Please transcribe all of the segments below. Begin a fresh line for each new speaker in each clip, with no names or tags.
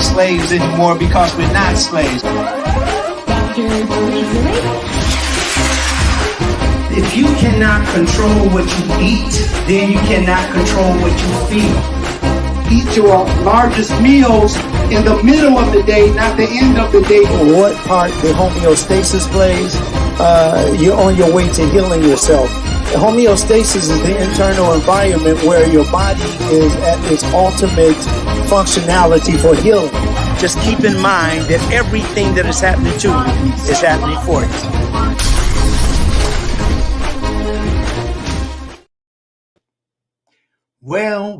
slaves anymore because we're not slaves.
If you cannot control what you eat, then you cannot control what you feel. Eat your largest meals in the middle of the day, not the end of the day.
What part the homeostasis plays, you're on your way to healing yourself. The homeostasis is the internal environment where your body is at its ultimate functionality for healing.
Just keep in mind that everything that is happening to you is happening for you.
Well.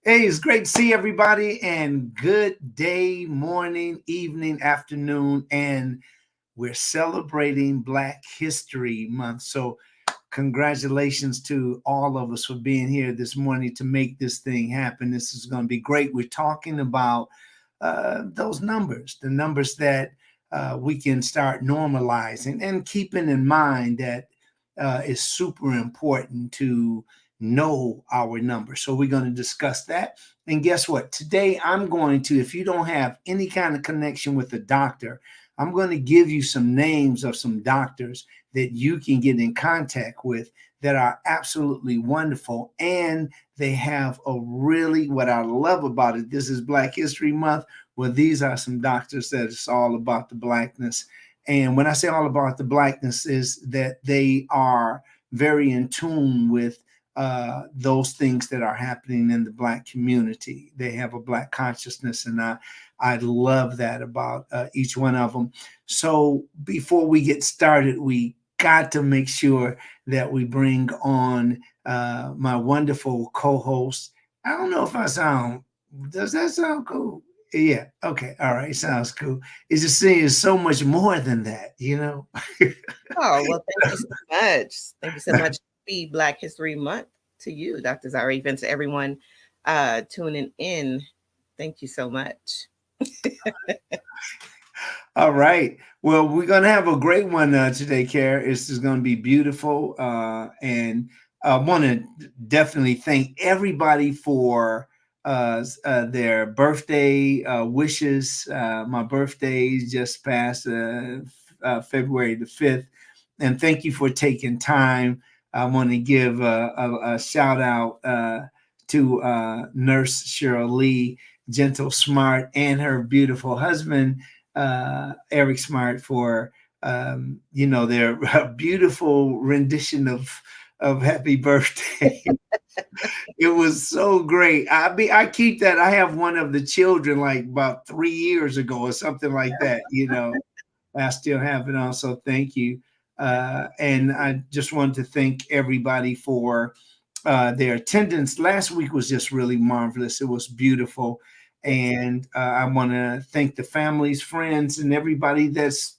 Hey, it's great to see everybody, and good day, morning, evening, afternoon, and we're celebrating Black History Month. So congratulations to all of us for being here this morning to make this thing happen. This is going to be great. We're talking about those numbers, the numbers that we can start normalizing and keeping in mind that is super important to know our numbers. So we're going to discuss that. And guess what? Today, I'm going to, if you don't have any kind of connection with a doctor, I'm going to give you some names of some doctors that you can get in contact with that are absolutely wonderful. And they have a really, what I love about it, this is Black History Month. Well, these are some doctors that it's all about the Blackness. And when I say all about the Blackness is that they are very in tune with those things that are happening in the Black community. They have a Black consciousness, and I love that about each one of them. So before we get started, we got to make sure that we bring on my wonderful co-host. I don't know if I sound, does that sound cool? Yeah. Okay. All right. Sounds cool. It's just saying so much more than that, you know?
Oh, well, thank you so much. Thank you so much. Happy Black History Month to you, Dr. Zari, and to everyone tuning in. Thank you so much.
All right. Well, we're going to have a great one today, Kara. This is going to be beautiful. And I want to definitely thank everybody for their birthday wishes. My birthday just passed February the 5th. And thank you for taking time. I want to give a shout out to Nurse Cheryl Lee, Gentle Smart, and her beautiful husband, Eric Smart, for their beautiful rendition of Happy Birthday. It was so great. I keep that. I have one of the children like about 3 years ago or something like that. I still have it on. So thank you. And I just wanted to thank everybody for their attendance. Last week was just really marvelous. It was beautiful. And I want to thank the families, friends, and everybody that's,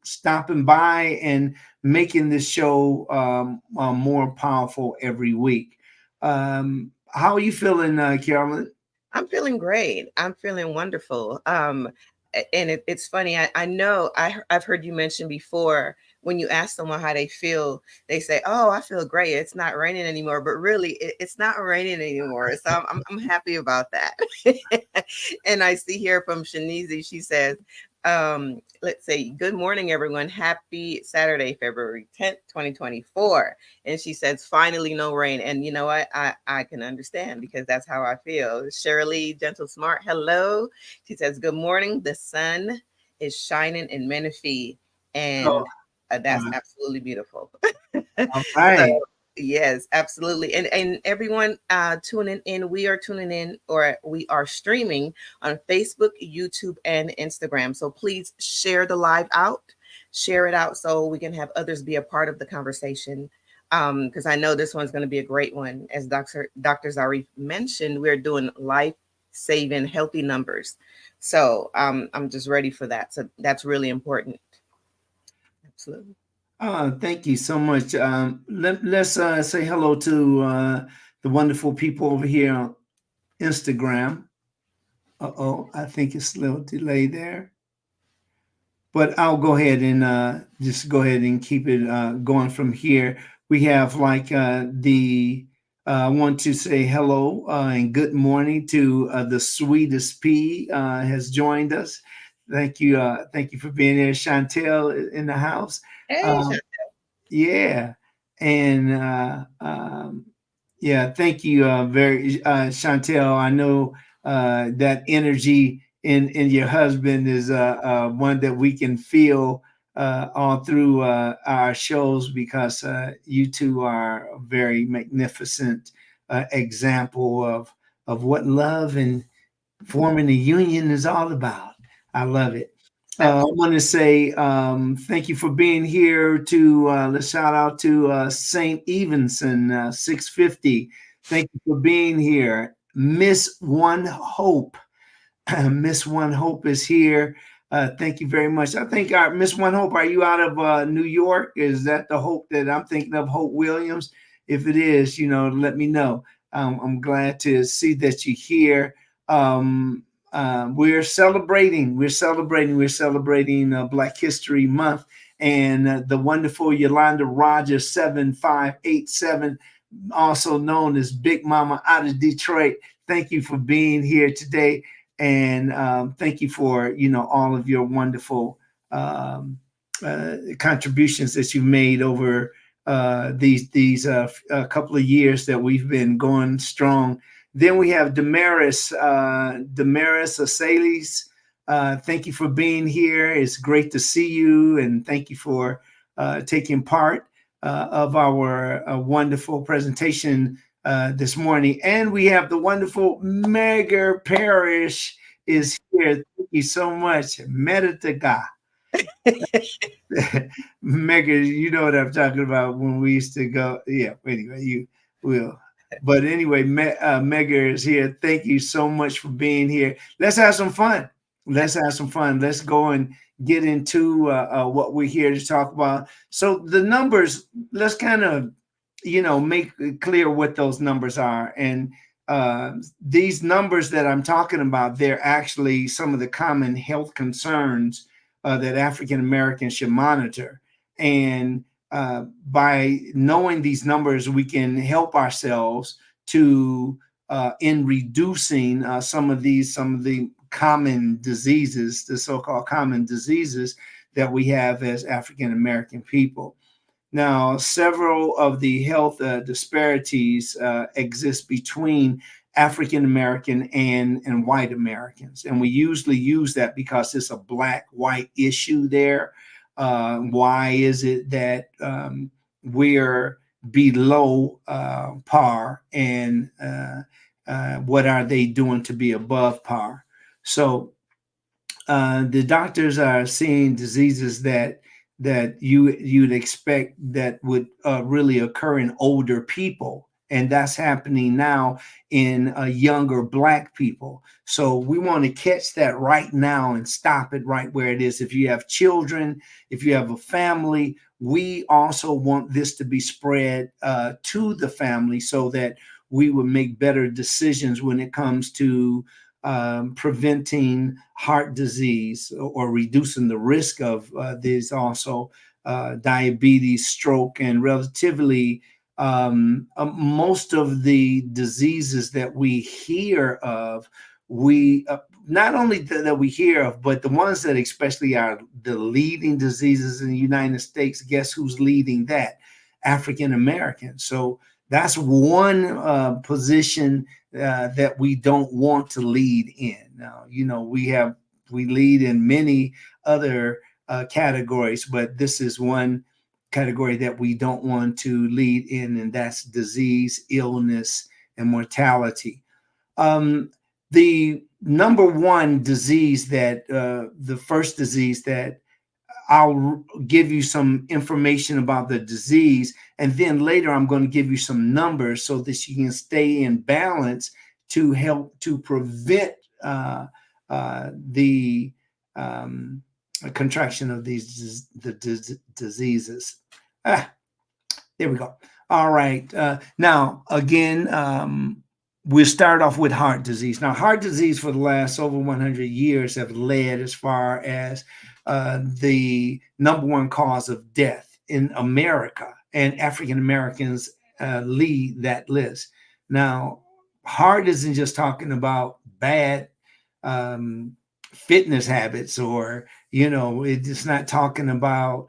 stopping by and making this show more powerful every week. How are you feeling, Carolyn?
I'm feeling great. I'm feeling wonderful. And it's funny. I know I've heard you mention before, when you ask someone how they feel, they say, "Oh, I feel great. It's not raining anymore." But really, it's not raining anymore. So I'm happy about that. And I see here from Shanizi, she says, let's say, "Good morning, everyone. Happy Saturday, February 10th, 2024. And she says, "Finally, no rain." And you know what? I can understand, because that's how I feel. Shirley Gentle Smart, hello. She says, "Good morning. The sun is shining in Menifee." And that's absolutely beautiful.
All right.
So, yes, absolutely. And everyone tuning in, we are tuning in, or we are streaming on Facebook, YouTube, and Instagram. So please share the live out, share it out so we can have others be a part of the conversation. Because I know this one's going to be a great one. As Dr. Zari mentioned, we're doing life-saving healthy numbers. So I'm just ready for that. So that's really important. Absolutely.
Thank you so much. Let's say hello to the wonderful people over here on Instagram. I think it's a little delay there. But I'll go ahead and just go ahead and keep it going from here. We have like the I want to say hello and good morning to the sweetest P has joined us. Thank you. Thank you for being here. Chantel in the house.
Hey,
Um, yeah. And yeah, thank you very Chantel. I know that energy in your husband is one that we can feel all through our shows because you two are a very magnificent example of what love and forming a union is all about. I love it. I want to say thank you for being here. To let's shout out to Saint Evenson 650. Thank you for being here. Miss One Hope. Miss One Hope is here. Thank you very much. I think Miss One Hope, are you out of New York? Is that the Hope that I'm thinking of, Hope Williams? If it is, let me know. I'm glad to see that you're here. We're celebrating Black History Month, and the wonderful Yolanda Rogers 7587, also known as Big Mama out of Detroit. Thank you for being here today, and thank you for all of your wonderful contributions that you've made over these couple of years that we've been going strong. Then we have Damaris Asalis. Thank you for being here. It's great to see you, and thank you for taking part of our wonderful presentation this morning. And we have the wonderful Megger Parrish is here. Thank you so much. Meditaga. Megger, you know what I'm talking about when we used to go. Yeah, anyway, you will. But anyway, Megger is here. Thank you so much for being here. Let's have some fun. Let's go and get into what we're here to talk about. So the numbers, let's kind of, make it clear what those numbers are. And these numbers that I'm talking about, they're actually some of the common health concerns that African Americans should monitor. And by knowing these numbers, we can help ourselves to in reducing some of the common diseases, the so-called common diseases that we have as African American people. Now, several of the health disparities exist between African American and white Americans, and we usually use that because it's a black-white issue there. Why is it that we're below par, and what are they doing to be above par? So the doctors are seeing diseases that you'd expect that would really occur in older people. And that's happening now in younger Black people. So we want to catch that right now and stop it right where it is. If you have children, if you have a family, we also want this to be spread to the family so that we would make better decisions when it comes to preventing heart disease or reducing the risk of these, also diabetes, stroke, and relatively most of the diseases that we hear of, we not only that we hear of, but the ones that especially are the leading diseases in the United States, guess who's leading that? African Americans. So that's one position that we don't want to lead in. Now, we lead in many other categories, but this is one category that we don't want to lead in, and that's disease, illness, and mortality. The number one disease that the first disease that I'll give you some information about the disease, and then later I'm going to give you some numbers so that you can stay in balance to help to prevent the contraction of these diseases. There we go. All right. Now, again, we'll start off with heart disease. Now, heart disease for the last over 100 years have led as far as the number one cause of death in America, and African Americans lead that list. Now, heart isn't just talking about bad fitness habits, or it's not talking about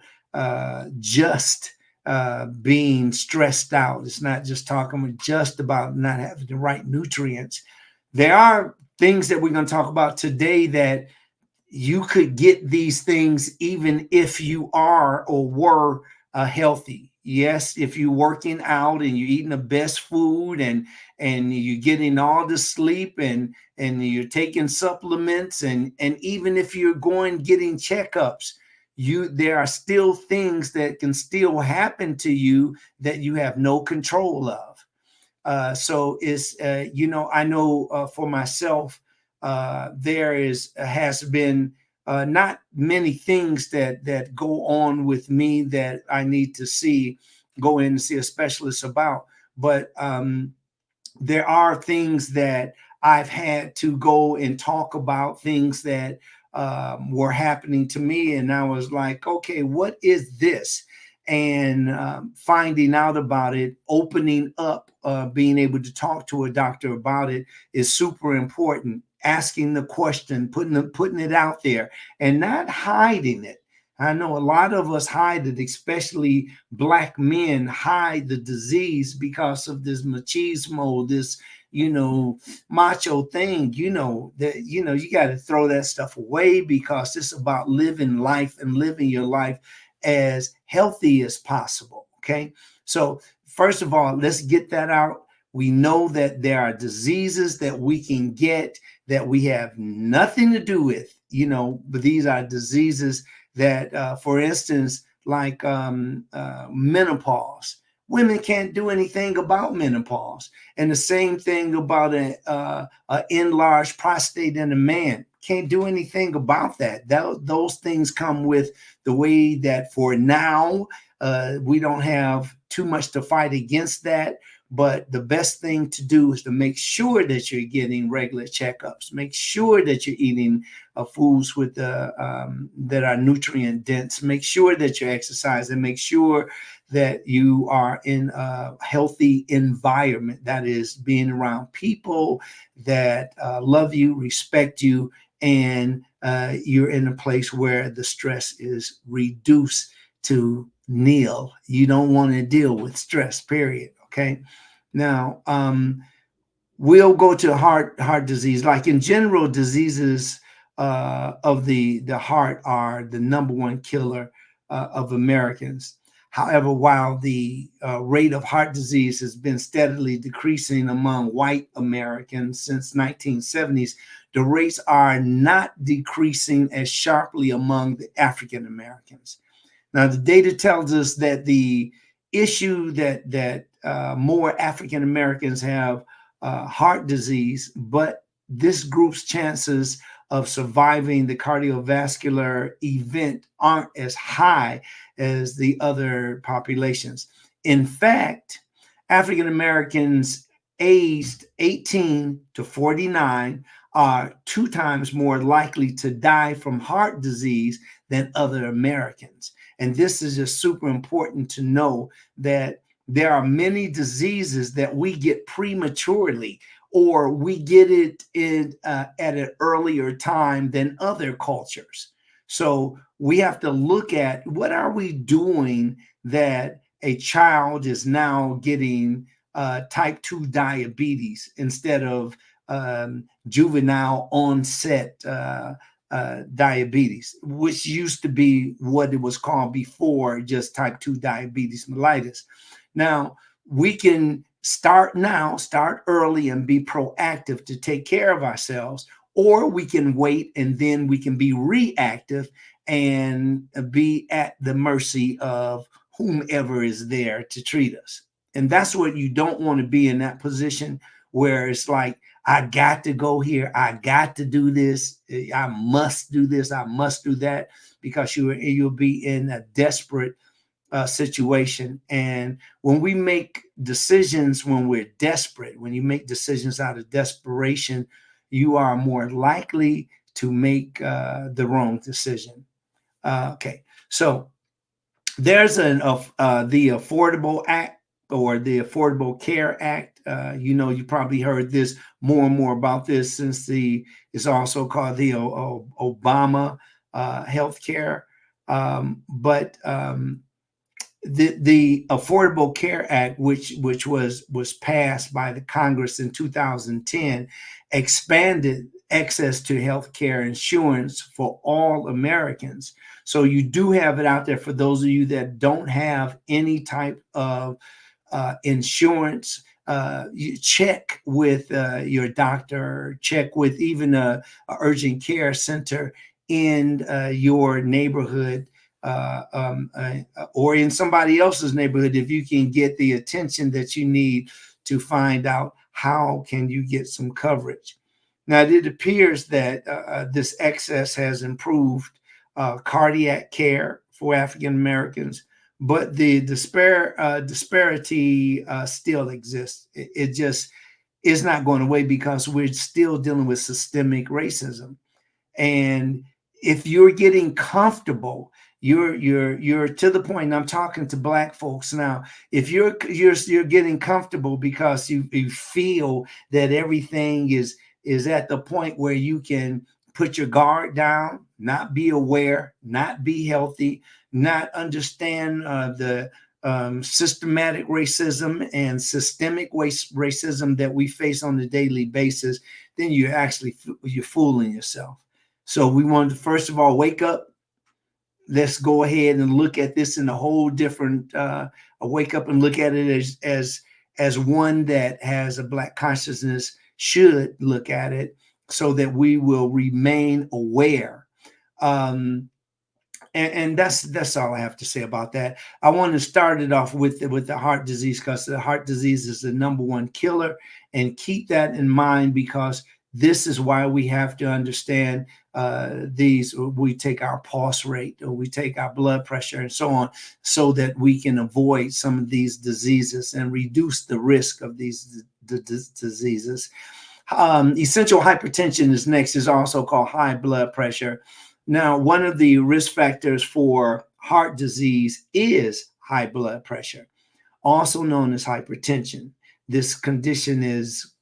just being stressed out. It's not just talking just about not having the right nutrients. There are things that we're going to talk about today that you could get these things even if you are or were healthy. Yes, if you're working out and you're eating the best food and you're getting all the sleep and you're taking supplements, and even if you're getting checkups, there are still things that can still happen to you that you have no control of. So it's I know for myself, there has been not many things that go on with me that I need to go in and see a specialist about. But there are things that I've had to go and talk about, things that were happening to me. And I was like, okay, what is this? And finding out about it, opening up, being able to talk to a doctor about it is super important. Asking the question, putting it out there, and not hiding it. I know a lot of us hide it, especially Black men hide the disease because of this machismo, this macho thing. You got to throw that stuff away, because it's about living life and living your life as healthy as possible. Okay, so first of all, let's get that out. We know that there are diseases that we can get that we have nothing to do with, but these are diseases that, for instance, like menopause. Women can't do anything about menopause. And the same thing about an enlarged prostate in a man. Can't do anything about that. Those things come with the way that for now, we don't have too much to fight against that. But the best thing to do is to make sure that you're getting regular checkups. Make sure that you're eating foods with that are nutrient dense. Make sure that you're exercising. Make sure that you are in a healthy environment. That is, being around people that love you, respect you, and you're in a place where the stress is reduced to nil. You don't want to deal with stress, period. Okay. Now, we'll go to heart disease. Like in general, diseases of the heart are the number one killer of Americans. However, while the rate of heart disease has been steadily decreasing among white Americans since 1970s, the rates are not decreasing as sharply among the African Americans. Now, the data tells us that the issue that more African Americans have heart disease, but this group's chances of surviving the cardiovascular event aren't as high as the other populations. In fact, African Americans aged 18 to 49 are 2 times more likely to die from heart disease than other Americans. And this is just super important to know, that there are many diseases that we get prematurely, or we get it at an earlier time than other cultures. So we have to look at, what are we doing that a child is now getting type 2 diabetes instead of juvenile onset diabetes, which used to be what it was called before, just type 2 diabetes mellitus. Now, we can start early and be proactive to take care of ourselves, or we can wait and then we can be reactive and be at the mercy of whomever is there to treat us. And that's what you don't want to be, in that position where it's like, I got to go here, I got to do this, I must do this, I must do that, because you'll be in a desperate situation. And when we make decisions when we're desperate, when you make decisions out of desperation, you are more likely to make the wrong decision. Okay, so there's the Affordable or the Affordable Care Act. You probably heard this more and more about this since it's also called the Obama health care. But the Affordable Care Act, which was passed by the Congress in 2010, expanded access to health care insurance for all Americans. So you do have it out there for those of you that don't have any type of insurance. You check with your doctor, check with even a urgent care center in your neighborhood, or in somebody else's neighborhood, if you can get the attention that you need to find out how can you get some coverage. Now, it appears that this excess has improved cardiac care for African Americans, but the disparity still exists. It just is not going away because we're still dealing with systemic racism. And if you're getting comfortable, you're to the point. And I'm talking to Black folks now. If you're getting comfortable because you feel that everything is at the point where you can put your guard down, not be aware, not be healthy, not understand the systematic racism and systemic racism that we face on a daily basis, then you're fooling yourself. So we want to, first of all, wake up. Let's go ahead and look at this in a whole different, wake up and look at it as one that has a Black consciousness should look at it, so that we will remain aware. And that's all I have to say about that. I want to start it off with the heart disease, because the heart disease is the #1 killer, and keep that in mind, because this is why we have to understand we take our pulse rate, or we take our blood pressure and so on, so that we can avoid some of these diseases and reduce the risk of these diseases. Essential hypertension is next, is also called high blood pressure. Now, one of the risk factors for heart disease is high blood pressure, also known as hypertension. This condition is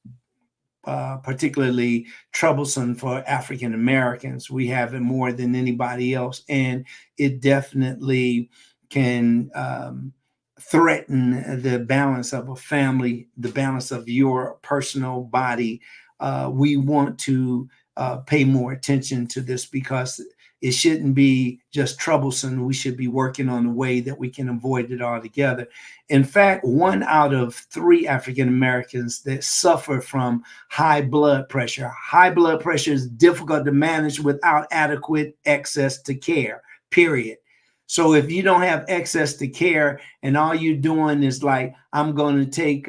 particularly troublesome for African Americans. We have it more than anybody else, and it definitely can threaten the balance of a family, the balance of your personal body. We want to pay more attention to this, because it shouldn't be just troublesome. We should be working on a way that we can avoid it altogether. In fact, 1 out of 3 African Americans that suffer from high blood pressure. High blood pressure is difficult to manage without adequate access to care, period. So if you don't have access to care, and all you're doing is like, I'm going to take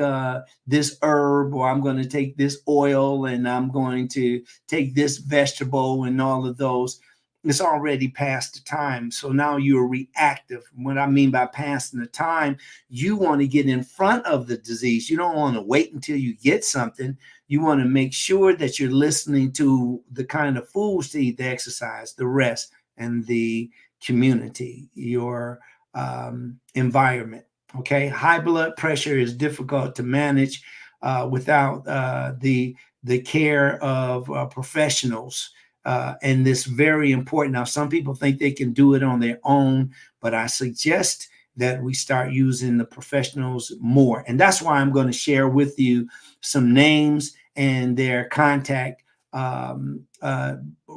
this herb, or I'm going to take this oil, and I'm going to take this vegetable, and all of those, it's already past the time. So now you're reactive. What I mean by passing the time, you want to get in front of the disease. You don't want to wait until you get something. You want to make sure that you're listening to the kind of foods to eat, the exercise, the rest, and the community, your environment. Okay. High blood pressure is difficult to manage without the care of professionals. And this very important. Now, some people think they can do it on their own, but I suggest that we start using the professionals more. And that's why I'm going to share with you some names and their contact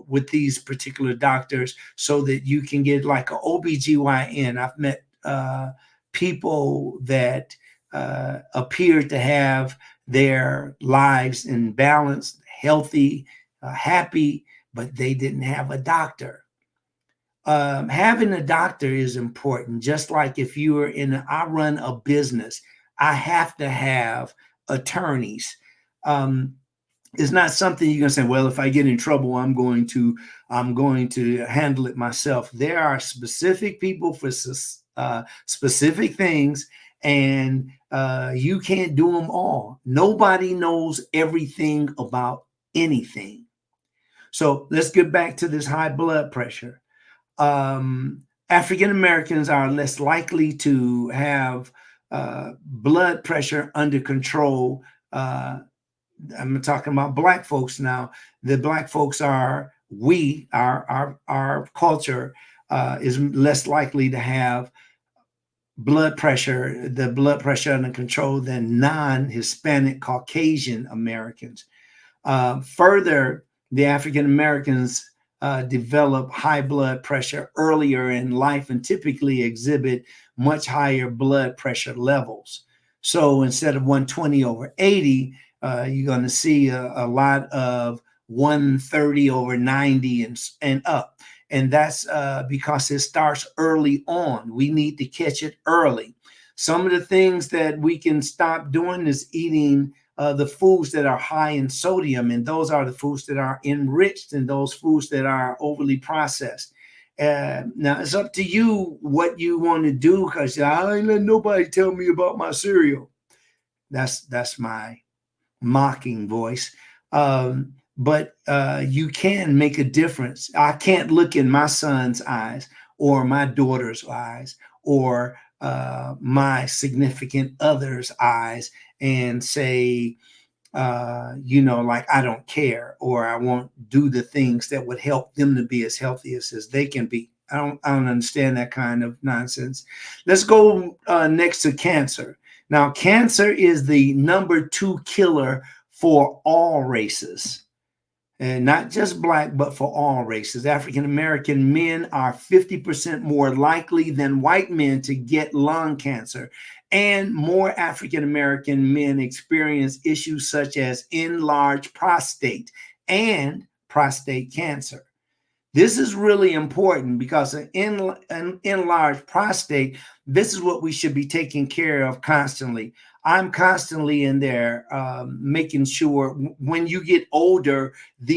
with these particular doctors, so that you can get like an OBGYN. I've met people that appear to have their lives in balance, healthy, happy, but they didn't have a doctor. Having a doctor is important. Just like if you are I run a business, I have to have attorneys. It's not something you're gonna say, well, if I get in trouble, I'm going to handle it myself. There are specific people for specific things, and you can't do them all. Nobody knows everything about anything. So let's get back to this high blood pressure. African Americans are less likely to have blood pressure under control. I'm talking about Black folks now. The Black folks are our culture is less likely to have the blood pressure under control than non-Hispanic Caucasian Americans. Further, the African Americans develop high blood pressure earlier in life and typically exhibit much higher blood pressure levels. So instead of 120/80, you're going to see a lot of 130/90 and up. And that's because it starts early on. We need to catch it early. Some of the things that we can stop doing is eating the foods that are high in sodium, and those are the foods that are enriched and those foods that are overly processed. Now it's up to you what you want to do, because I ain't let nobody tell me about my cereal. That's my mocking voice. But you can make a difference. I can't look in my son's eyes or my daughter's eyes or my significant other's eyes and say, like, I don't care, or I won't do the things that would help them to be as healthy as they can be. I don't understand that kind of nonsense. Let's go next to cancer. Now, cancer is the #2 killer for all races. And not just Black, but for all races. African American men are 50% more likely than white men to get lung cancer. And more African American men experience issues such as enlarged prostate and prostate cancer. This is really important because an enlarged prostate, this is what we should be taking care of constantly. I'm constantly in there making sure when you get older,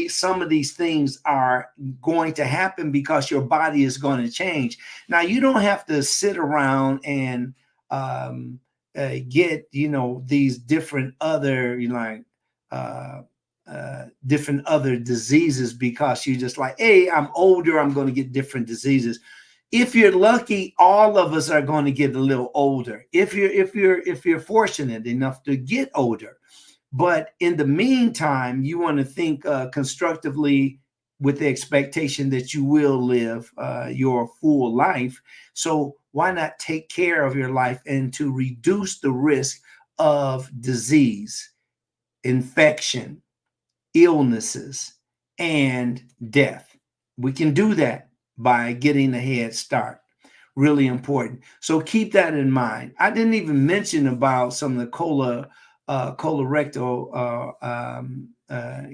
some of these things are going to happen because your body is going to change. Now, you don't have to sit around and get, these different other, different other diseases because you're just like, hey, I'm older, I'm going to get different diseases. If you're lucky, all of us are going to get a little older. If you're fortunate enough to get older, but in the meantime, you want to think constructively with the expectation that you will live your full life. So why not take care of your life and to reduce the risk of disease, infection, illnesses, and death? We can do that by getting a head start. Really important. So keep that in mind. I didn't even mention about some of the colorectal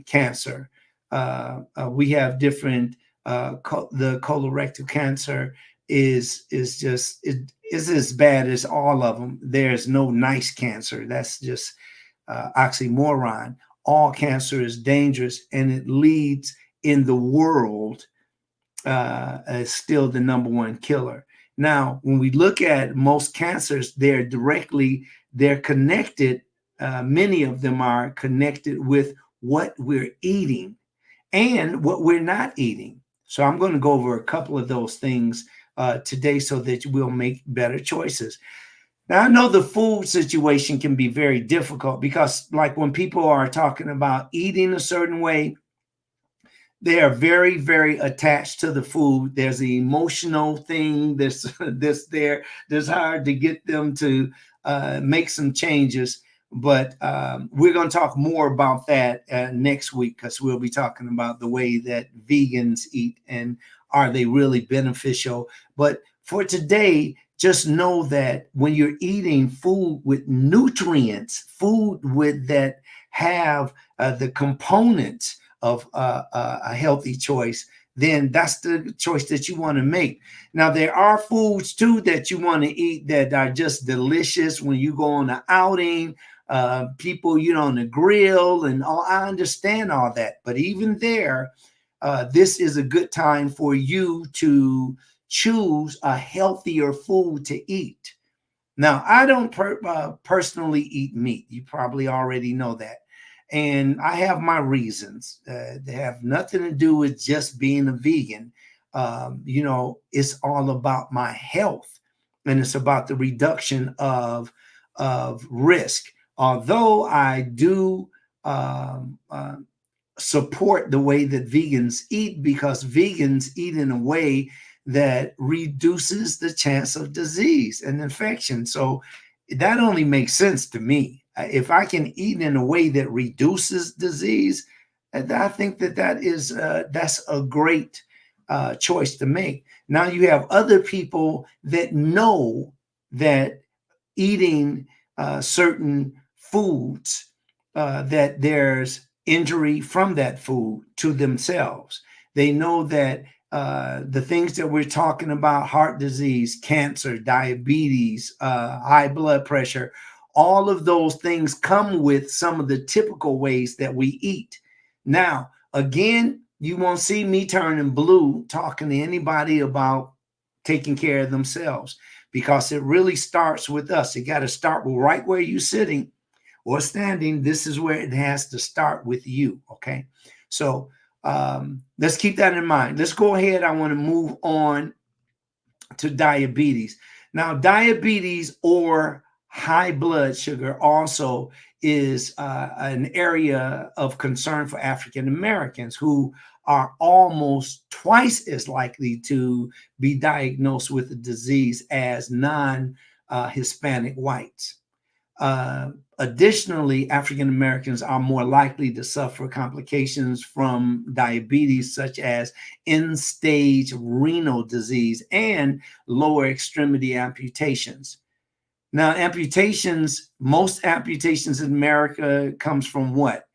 cancer. We have different. The colorectal cancer is as bad as all of them. There's no nice cancer. That's just oxymoron. All cancer is dangerous, and it leads in the world is still the #1 killer. Now, when we look at most cancers, they're connected. Many of them are connected with what we're eating and what we're not eating. So I'm going to go over a couple of those things today so that we'll make better choices. Now, I know the food situation can be very difficult because, like, when people are talking about eating a certain way, they are very, very attached to the food. There's the emotional thing that's hard to get them to make some changes. But we're going to talk more about that next week, because we'll be talking about the way that vegans eat and are they really beneficial. But for today, just know that when you're eating food with nutrients, food that have the components of a healthy choice, then that's the choice that you want to make. Now, there are foods too that you want to eat that are just delicious when you go on an outing, people, on the grill and all. I understand all that, but even there, this is a good time for you to choose a healthier food to eat. Now, I don't personally eat meat. You probably already know that. And I have my reasons. They have nothing to do with just being a vegan. It's all about my health, and it's about the reduction of of risk. Although I do support the way that vegans eat, because vegans eat in a way that reduces the chance of disease and infection. So that only makes sense to me. If I can eat in a way that reduces disease, I think that is that's a great choice to make. Now you have other people that know that eating certain foods, that there's injury from that food to themselves. They know that the things that we're talking about, heart disease, cancer, diabetes, high blood pressure, all of those things come with some of the typical ways that we eat. Now, again, you won't see me turning blue talking to anybody about taking care of themselves, because it really starts with us. It got to start right where you're sitting or standing. This is where it has to start with you. Okay. So let's keep that in mind. Let's go ahead. I want to move on to diabetes. Now, diabetes or high blood sugar also is an area of concern for African Americans, who are almost twice as likely to be diagnosed with the disease as non-Hispanic whites. Additionally, African Americans are more likely to suffer complications from diabetes, such as end-stage renal disease and lower extremity amputations. Now, amputations, most amputations in America comes from what?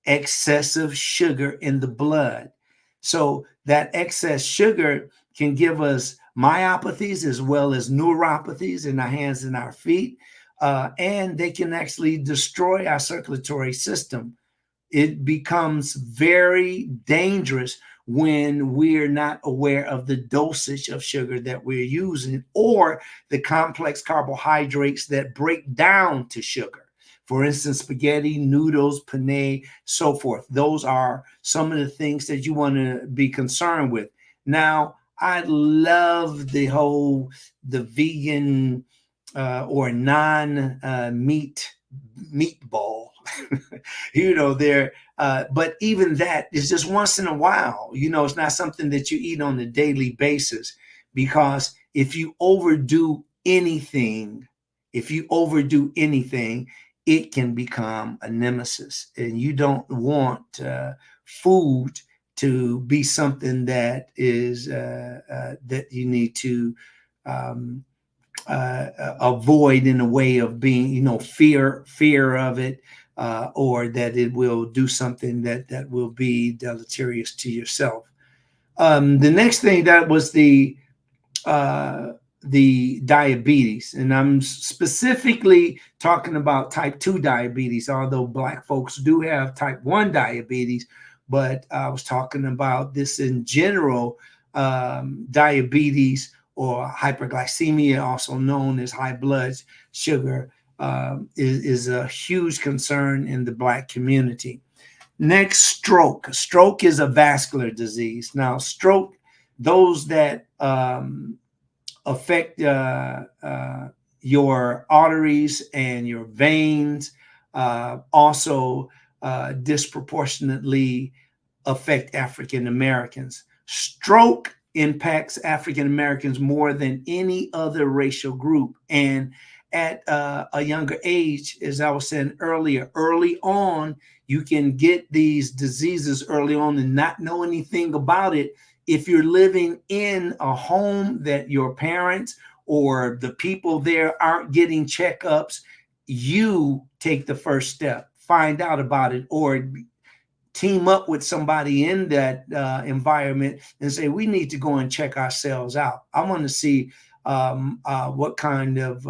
Excessive sugar in the blood. So that excess sugar can give us myopathies as well as neuropathies in our hands and our feet. And they can actually destroy our circulatory system. It becomes very dangerous when we're not aware of the dosage of sugar that we're using, or the complex carbohydrates that break down to sugar. For instance, spaghetti, noodles, penne, so forth. Those are some of the things that you want to be concerned with. Now, I love the vegan or non-meat meatball. But even that is just once in a while. It's not something that you eat on a daily basis, because if you overdo anything, it can become a nemesis, and you don't want food to be something that is that you need to avoid in a way of being, fear of it, or that it will do something that will be deleterious to yourself. The next thing, that was the diabetes, and I'm specifically talking about type 2 diabetes, although Black folks do have type 1 diabetes, but I was talking about this in general. Diabetes or hyperglycemia, also known as high blood sugar, is a huge concern in the Black community. Next, stroke. Stroke is a vascular disease. Now, stroke, those that affect your arteries and your veins, also disproportionately affect African Americans. Stroke impacts African Americans more than any other racial group. And at a younger age, as I was saying earlier, early on, you can get these diseases early on and not know anything about it. If you're living in a home that your parents or the people there aren't getting checkups, you take the first step, find out about it, or team up with somebody in that environment and say, we need to go and check ourselves out. I want to see what kind of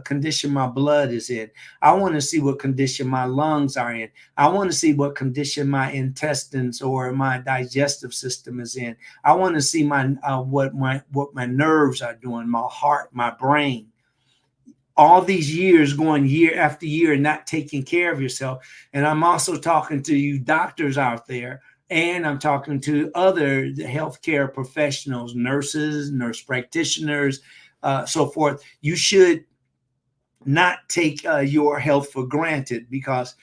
condition my blood is in. I want to see what condition my lungs are in. I want to see what condition my intestines or my digestive system is in. I want to see what my nerves are doing, my heart, my brain. All these years going year after year and not taking care of yourself. And I'm also talking to you doctors out there, and I'm talking to other healthcare professionals, nurses, nurse practitioners, so forth. You should not take your health for granted, because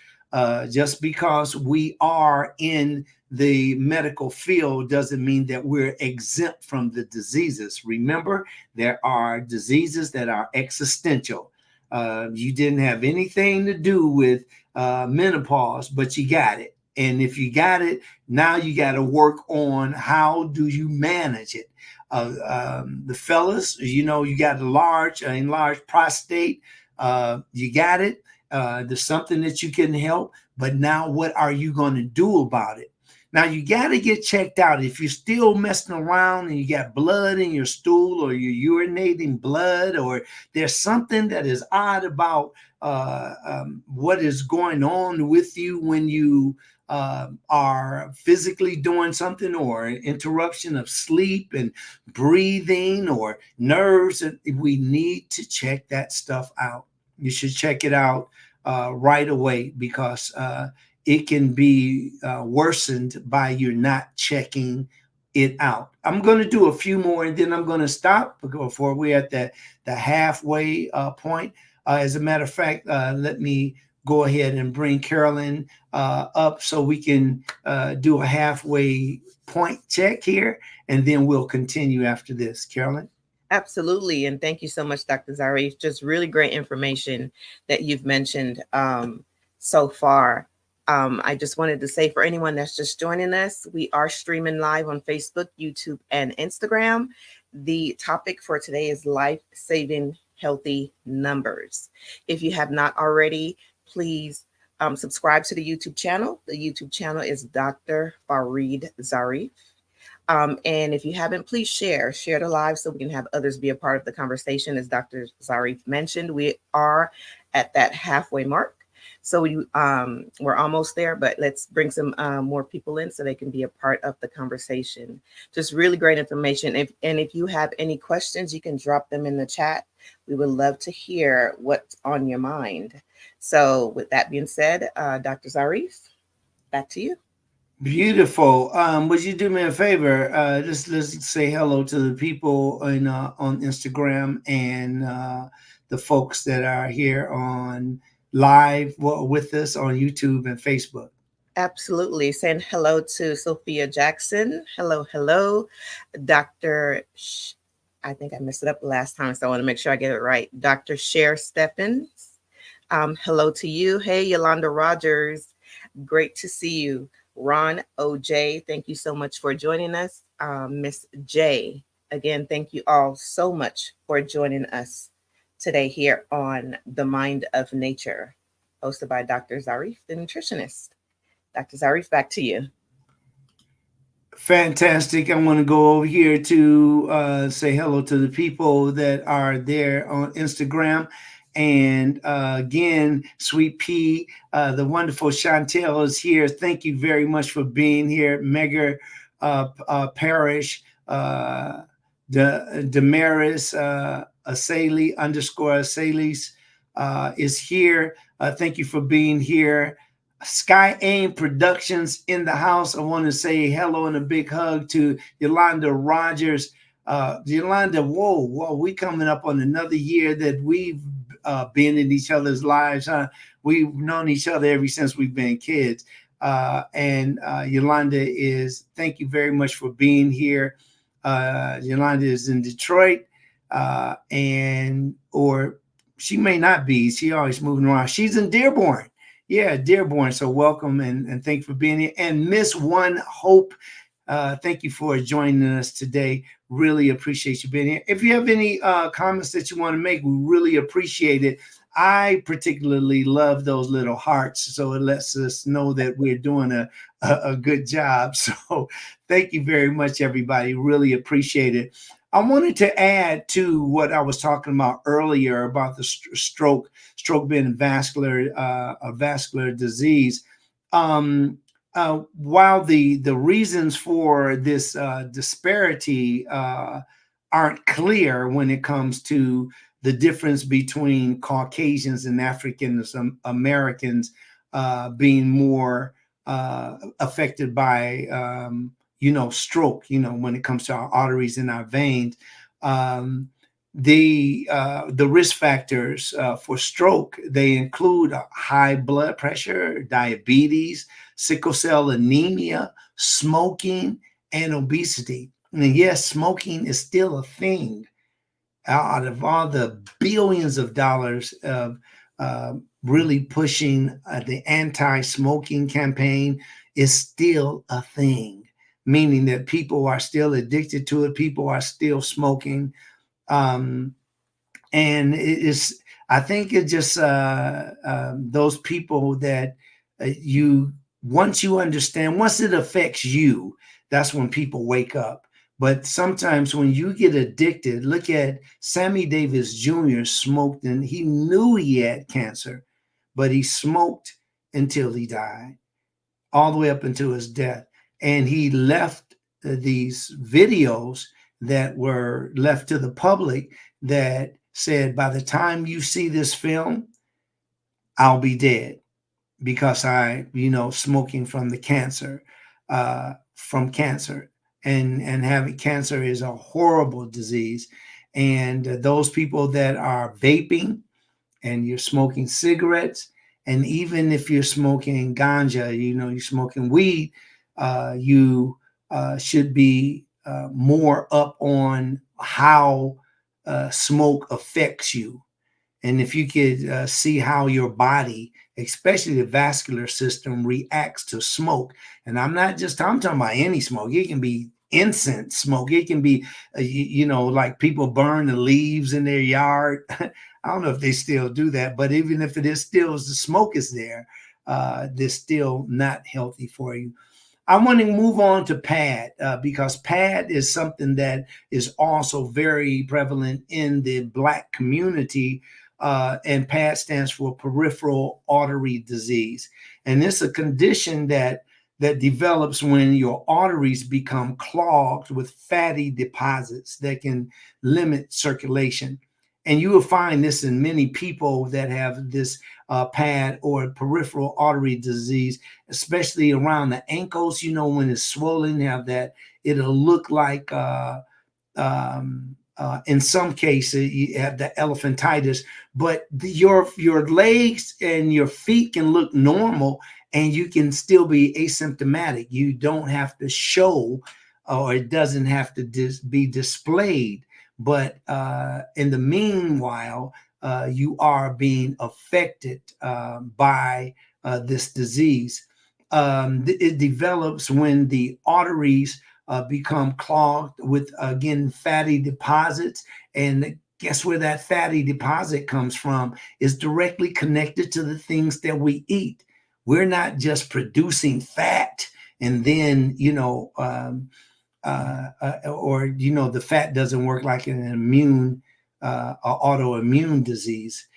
just because we are in the medical field doesn't mean that we're exempt from the diseases. Remember, there are diseases that are existential. You didn't have anything to do with menopause, but you got it. And if you got it, now you got to work on how do you manage it. The fellas, you know, you got enlarged prostate. You got it. There's something that you can help, but now what are you going to do about it? Now you got to get checked out. If you're still messing around and you got blood in your stool, or you're urinating blood, or there's something that is odd about what is going on with you when you are physically doing something, or interruption of sleep and breathing or nerves, we need to check that stuff out. You should check it out right away, because it can be worsened by you not checking it out. I'm going to do a few more and then I'm going to stop before we're at the halfway point. As a matter of fact, let me go ahead and bring Carolyn up so we can do a halfway point check here, and then we'll continue after this. Carolyn?
Absolutely. And thank you so much, Dr. Zarif. Just really great information that you've mentioned so far. I just wanted to say, for anyone that's just joining us, we are streaming live on Facebook, YouTube, and Instagram. The topic for today is life-saving healthy numbers. If you have not already, please subscribe to the YouTube channel. The YouTube channel is Dr. Farid Zarif. And if you haven't, please share the live so we can have others be a part of the conversation. As Dr. Zarif mentioned, we are at that halfway mark. So we're almost there, but let's bring some more people in so they can be a part of the conversation. Just really great information. If you have any questions, you can drop them in the chat. We would love to hear what's on your mind. So with that being said, Dr. Zarif, back to you.
Beautiful. Would you do me a favor? Let's say hello to the people on Instagram and the folks that are here on live with us on YouTube and Facebook.
Absolutely. Saying hello to Sophia Jackson. Hello. Dr. I think I messed it up last time, so I want to make sure I get it right. Dr. Cher Stephens. Hello to you. Hey, Yolanda Rogers. Great to see you. Ron OJ, thank you so much for joining us. Miss J, again, thank you all so much for joining us today here on The Mind of Nature, hosted by Dr. Zarif, the nutritionist. Dr. Zarif, back to you.
Fantastic. I want to go over here to say hello to the people that are there on Instagram. And again, Sweet Pea, the wonderful Chantel is here. Thank you very much for being here. Mega Parish, Damaris Asali _Asali's is here. Thank you for being here. Sky Aim Productions in the house. I want to say hello and a big hug to Yolanda Rogers. Yolanda, whoa, we coming up on another year that we've been in each other's lives, huh? We've known each other ever since we've been kids. And Yolanda thank you very much for being here. Yolanda is in Detroit, or she may not be. She always moving around. She's in Dearborn. Yeah, Dearborn. So welcome and thank you for being here. And Miss One Hope, thank you for joining us today. Really appreciate you being here. If you have any comments that you want to make, we really appreciate it. I particularly love those little hearts, so it lets us know that we're doing a good job. So thank you very much, everybody. Really appreciate it. I wanted to add to what I was talking about earlier about the stroke being a vascular disease. While the reasons for this disparity aren't clear when it comes to the difference between Caucasians and African Americans being more affected by stroke, when it comes to our arteries and our veins. the risk factors for stroke, they include high blood pressure, diabetes, sickle cell anemia, smoking, and obesity. And yes, smoking is still a thing. Out of all the billions of dollars of really pushing the anti-smoking campaign, is still a thing, meaning that people are still addicted to it. People are still smoking. And it is, I think it just those people that once you understand, once it affects you, that's when people wake up. But sometimes when you get addicted, look at Sammy Davis Jr. smoked, and he knew he had cancer, but he smoked until he died, all the way up until his death. And he left these videos that were left to the public that said, by the time you see this film, I'll be dead, because smoking from the cancer, from cancer. And having cancer is a horrible disease. And those people that are vaping and you're smoking cigarettes, and even if you're smoking ganja, you're smoking weed, you should be more up on how smoke affects you. And if you could see how your body, especially the vascular system, reacts to smoke. And I'm talking about any smoke. It can be incense smoke. It can be, like people burn the leaves in their yard. I don't know if they still do that, but even if it is still, the smoke is there, they're still not healthy for you. I want to move on to PAD because PAD is something that is also very prevalent in the Black community. And PAD stands for peripheral artery disease. And it's a condition that develops when your arteries become clogged with fatty deposits that can limit circulation. And you will find this in many people that have this PAD or peripheral artery disease, especially around the ankles. When it's swollen, have that, it'll look like, in some cases, you have the elephantitis, but your legs and your feet can look normal, and you can still be asymptomatic. You don't have to show, or it doesn't have to be displayed. But in the meanwhile, you are being affected by this disease. It develops when the arteries become clogged with, again, fatty deposits. And guess where that fatty deposit comes from? Is directly connected to the things that we eat. We're not just producing fat and then, the fat doesn't work like an autoimmune disease.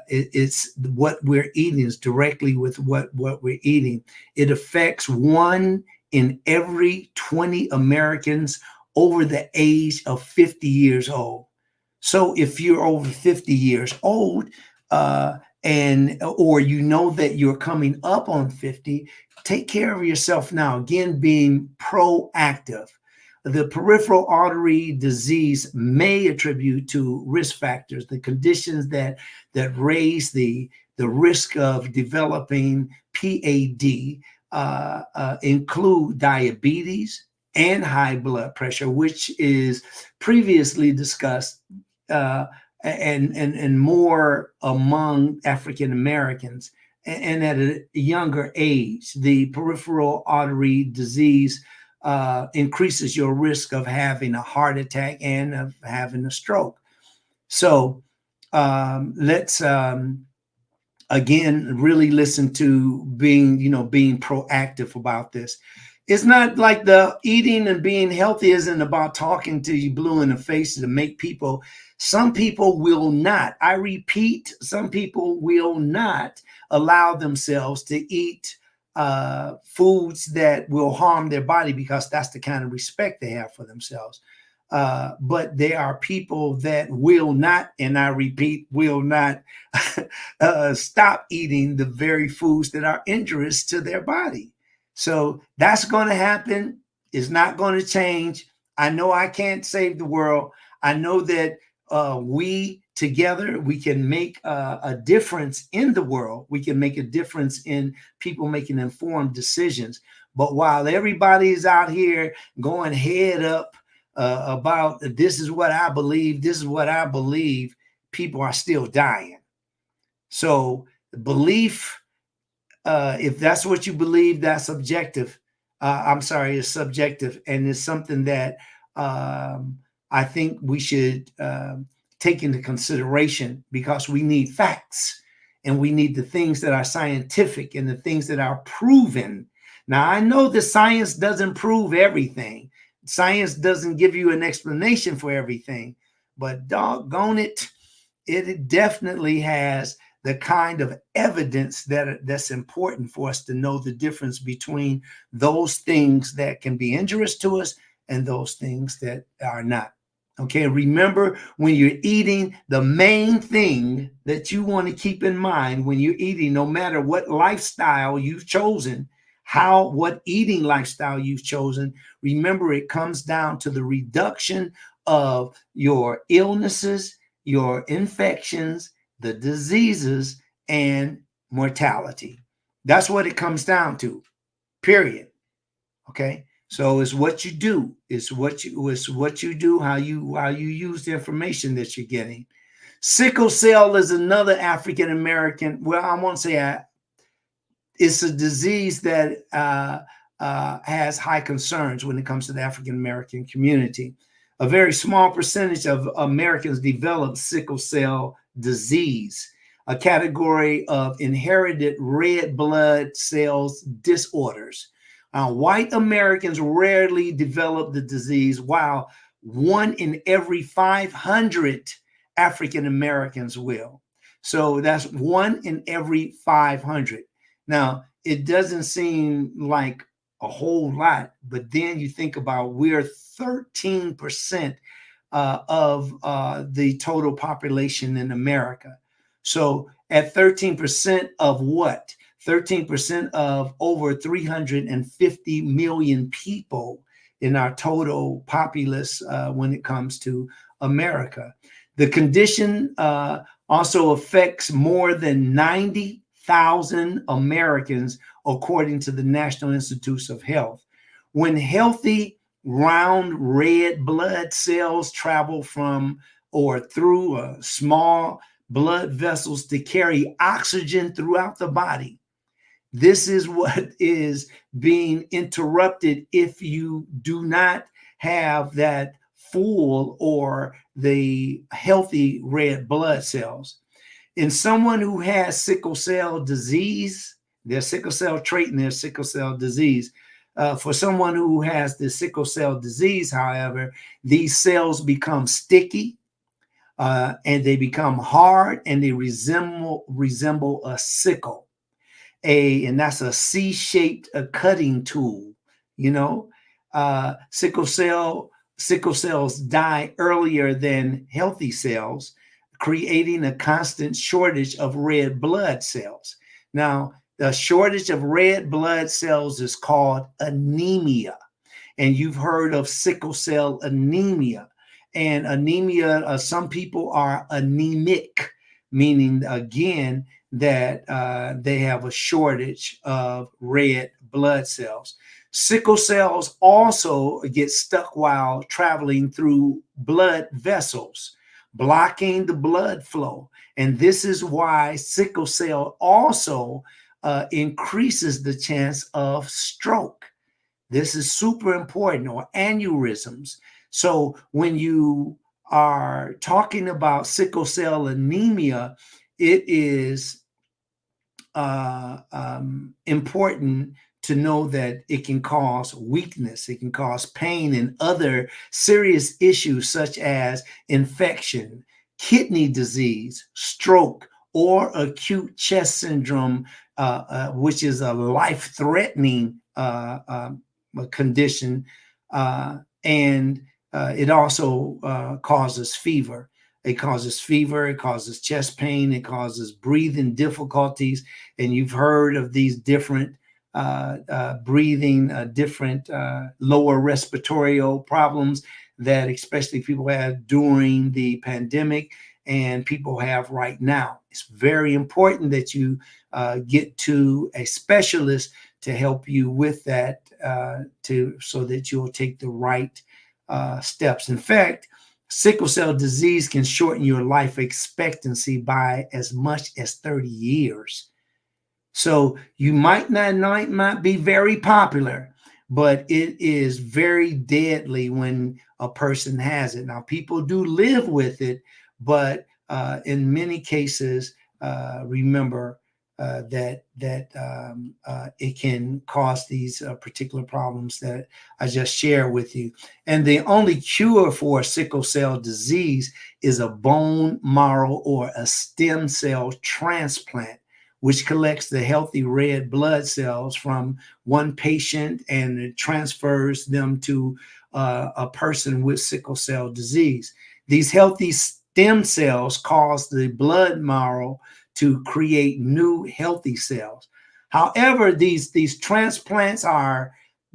It's what we're eating is directly with what we're eating. It affects 1 in every 20 Americans over the age of 50 years old. So if you're over 50 years old, or that you're coming up on 50, take care of yourself now. Again, being proactive. The peripheral artery disease may attribute to risk factors, the conditions that raise the risk of developing PAD. Include diabetes and high blood pressure, which is previously discussed and more among African Americans, and at a younger age. The peripheral artery disease increases your risk of having a heart attack and of having a stroke. So let's again, really listen to being proactive about this. It's not like the eating and being healthy isn't about talking to you blue in the face to make people. Some people will not. I repeat, some people will not allow themselves to eat foods that will harm their body because that's the kind of respect they have for themselves. But there are people that will not, and I repeat, will not stop eating the very foods that are injurious to their body. So that's going to happen. It's not going to change. I know I can't save the world. I know that we together, we can make a difference in the world. We can make a difference in people making informed decisions. But while everybody is out here going head up about this is what I believe, this is what I believe, people are still dying. So belief, if that's what you believe, that's subjective. It's subjective, and it's something that I think we should take into consideration, because we need facts, and we need the things that are scientific and the things that are proven. Now, I know that science doesn't prove everything. Science doesn't give you an explanation for everything, but doggone it, it definitely has the kind of evidence that's important for us to know the difference between those things that can be injurious to us and those things that are not. Okay, remember, when you're eating, the main thing that you want to keep in mind when you're eating, no matter what lifestyle you've chosen, what eating lifestyle you've chosen, remember, it comes down to the reduction of your illnesses, your infections, the diseases, and mortality. That's what it comes down to, period. Okay. So it's what you do. It's what you do, how you use the information that you're getting. Sickle cell is another African American. Well, I won't say it's a disease that has high concerns when it comes to the African American community. A very small percentage of Americans develop sickle cell disease, a category of inherited red blood cells disorders. White Americans rarely develop the disease, while 1 in every 500 African Americans will. So that's 1 in every 500. Now, it doesn't seem like a whole lot, but then you think about, we're 13% of the total population in America. So at 13% of what? 13% of over 350 million people in our total populace when it comes to America. The condition also affects more than 90,000 Americans, according to the National Institutes of Health. When healthy, round red blood cells travel from or through small blood vessels to carry oxygen throughout the body, this is what is being interrupted if you do not have that full or the healthy red blood cells. In someone who has sickle cell disease, their sickle cell trait and their sickle cell disease, for someone who has the sickle cell disease, however, these cells become sticky and they become hard, and they resemble a sickle. And that's a C-shaped cutting tool. Sickle cells die earlier than healthy cells, creating a constant shortage of red blood cells. Now, the shortage of red blood cells is called anemia, and you've heard of sickle cell anemia. And anemia, some people are anemic, meaning, again, that they have a shortage of red blood cells. Sickle cells also get stuck while traveling through blood vessels, blocking the blood flow. And this is why sickle cell also increases the chance of stroke. This is super important, or aneurysms. So when you are talking about sickle cell anemia, it is important to know that it can cause weakness, it can cause pain, and other serious issues such as infection, kidney disease, stroke, or acute chest syndrome, which is a life-threatening condition, and it also causes fever. It causes fever, it causes chest pain, it causes breathing difficulties. And you've heard of these different breathing, different lower respiratory problems that especially people had during the pandemic and people have right now. It's very important that you get to a specialist to help you with that, so that you'll take the right steps. In fact, sickle cell disease can shorten your life expectancy by as much as 30 years. So you might not be very popular, but it is very deadly when a person has it. Now, people do live with it, but in many cases, remember that it can cause these particular problems that I just shared with you. And the only cure for sickle cell disease is a bone marrow or a stem cell transplant, which collects the healthy red blood cells from one patient and it transfers them to a person with sickle cell disease. These healthy stem cells cause the blood marrow to create new healthy cells. However, these transplants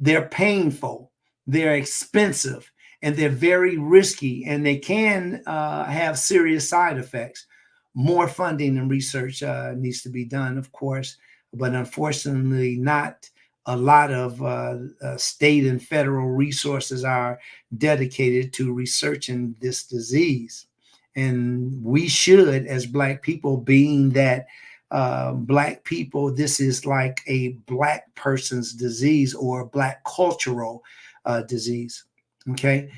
they're painful, they're expensive, and they're very risky, and they can have serious side effects. More funding and research needs to be done, of course, but unfortunately, not a lot of state and federal resources are dedicated to researching this disease. And we should, as Black people, being that Black people, this is like a Black person's disease or a Black cultural disease. Okay,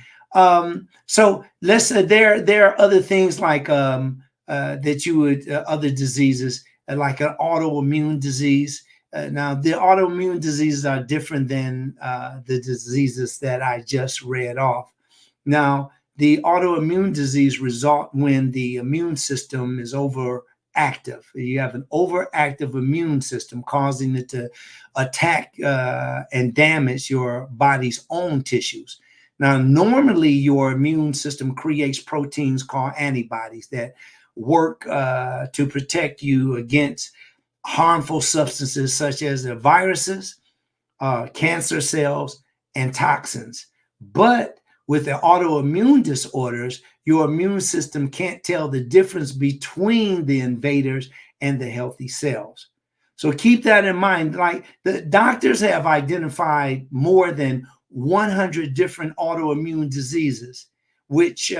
so let's there are other things like that you would other diseases like an autoimmune disease. Now, the autoimmune diseases are different than the diseases that I just read off. Now, the autoimmune disease result when the immune system is overactive. You have an overactive immune system causing it to attack and damage your body's own tissues. Now, normally your immune system creates proteins called antibodies that work to protect you against harmful substances such as the viruses, cancer cells, and toxins. But with the autoimmune disorders, your immune system can't tell the difference between the invaders and the healthy cells. So keep that in mind. Like the doctors have identified more than 100 different autoimmune diseases, which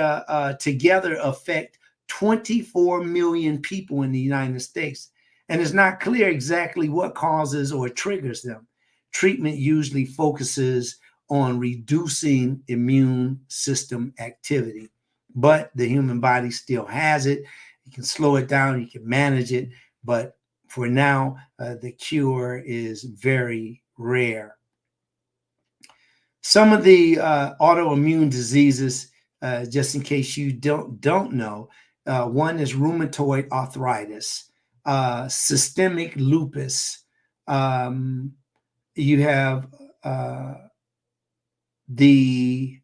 together affect 24 million people in the United States. And it's not clear exactly what causes or triggers them. Treatment usually focuses on reducing immune system activity, but the human body still has it. You can slow it down, you can manage it, but for now, the cure is very rare. Some of the autoimmune diseases, just in case you don't know, one is rheumatoid arthritis, systemic lupus. You have the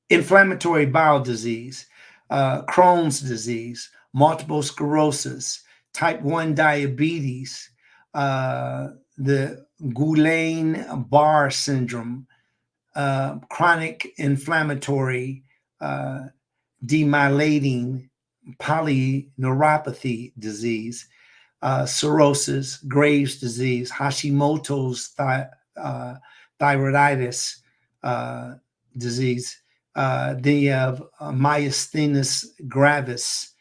inflammatory bowel disease, Crohn's disease, multiple sclerosis, type 1 diabetes, the Guillain-Barré syndrome, chronic inflammatory demyelinating polyneuropathy disease, cirrhosis, Graves' disease, Hashimoto's thyroiditis disease. Then you have myasthenia gravis,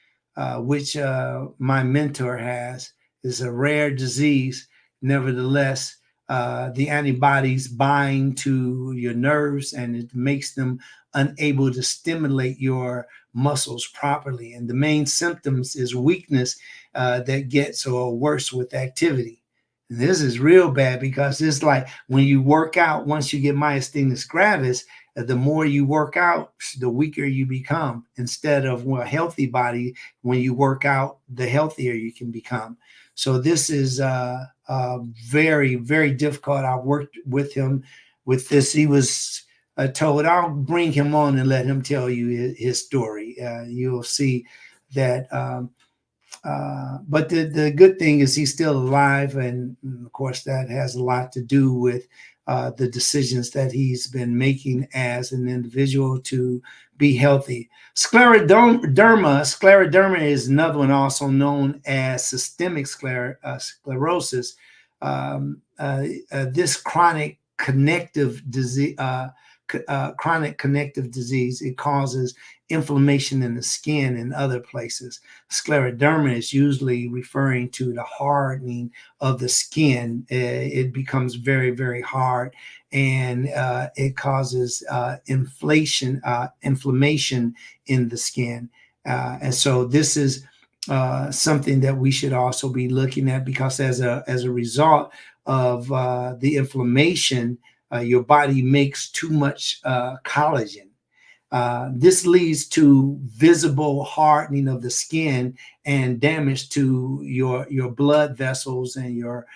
which my mentor has. Is a rare disease. Nevertheless, the antibodies bind to your nerves and it makes them unable to stimulate your muscles properly. And the main symptoms is weakness that gets worse with activity. And this is real bad because it's like when you work out, once you get myasthenia gravis, the more you work out, the weaker you become. Instead of a healthy body, when you work out, the healthier you can become. So this is very, very difficult. I worked with him with this. He was told, I'll bring him on and let him tell you his story. You'll see that But the good thing is he's still alive, and of course that has a lot to do with the decisions that he's been making as an individual to be healthy. Scleroderma is another one, also known as systemic sclerosis. This chronic connective disease, it causes inflammation in the skin and other places. Scleroderma is usually referring to the hardening of the skin. It becomes very, very hard, and it causes inflammation in the skin. And so this is something that we should also be looking at, because as a result of the inflammation, your body makes too much collagen. This leads to visible hardening of the skin and damage to your blood vessels and your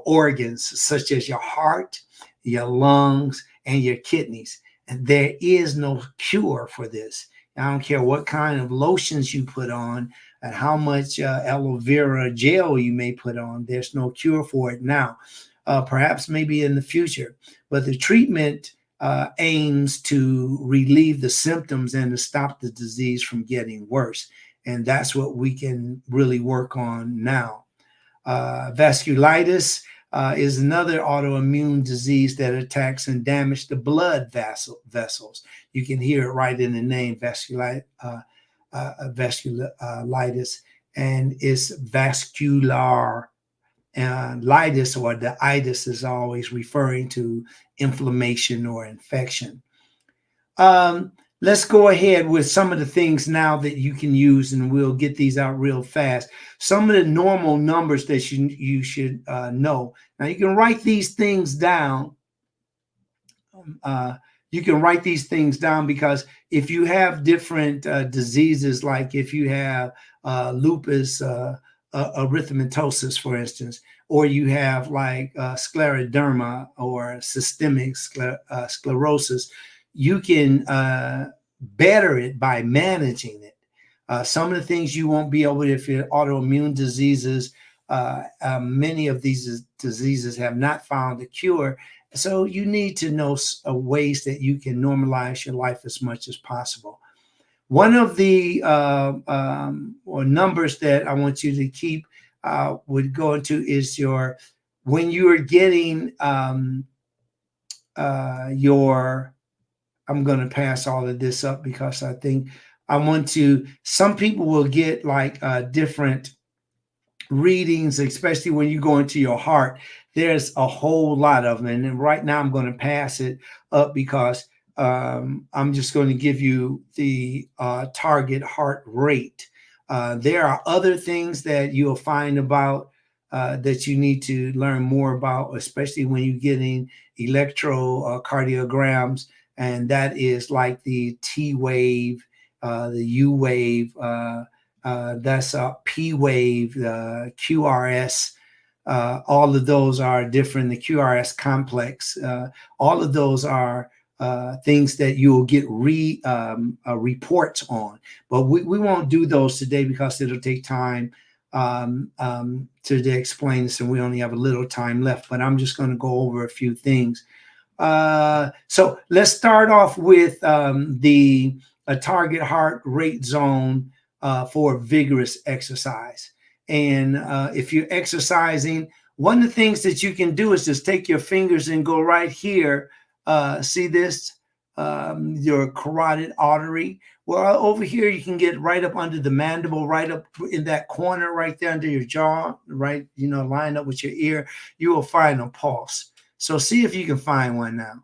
organs, such as your heart, your lungs, and your kidneys. And there is no cure for this. I don't care what kind of lotions you put on and how much aloe vera gel you may put on. There's no cure for it now. Perhaps maybe in the future. But the treatment aims to relieve the symptoms and to stop the disease from getting worse. And that's what we can really work on now. Vasculitis is another autoimmune disease that attacks and damages the blood vessels. You can hear it right in the name, vasculitis, and it's vascular. Litis, or the itis, is always referring to inflammation or infection. Let's go ahead with some of the things now that you can use, and we'll get these out real fast. Some of the normal numbers that you should know. Now, you can write these things down. You can write these things down, because if you have different diseases, like if you have lupus erythematosus, for instance, or you have like scleroderma or systemic sclerosis, you can better it by managing it. Some of the things you won't be able to, if you're autoimmune diseases, many of these diseases have not found a cure. So you need to know ways that you can normalize your life as much as possible. One of the numbers that I want you to keep would go into is when you are getting I'm going to pass all of this up, because I think some people will get like different readings, especially when you go into your heart. There's a whole lot of them. And then right now I'm going to pass it up, because I'm just going to give you the target heart rate. There are other things that you'll find about that you need to learn more about, especially when you're getting electrocardiograms, and that is like the T wave, the U wave, that's a P wave, the QRS. All of those are different. The QRS complex, all of those are things that you'll get reports on, but we won't do those today, because it'll take time to explain this, and we only have a little time left. But I'm just going to go over a few things. So let's start off with the target heart rate zone for vigorous exercise. And if you're exercising, one of the things that you can do is just take your fingers and go right here. See this, your carotid artery. Well, over here, you can get right up under the mandible, right up in that corner, right there under your jaw, right, line up with your ear. You will find a pulse. So see if you can find one now.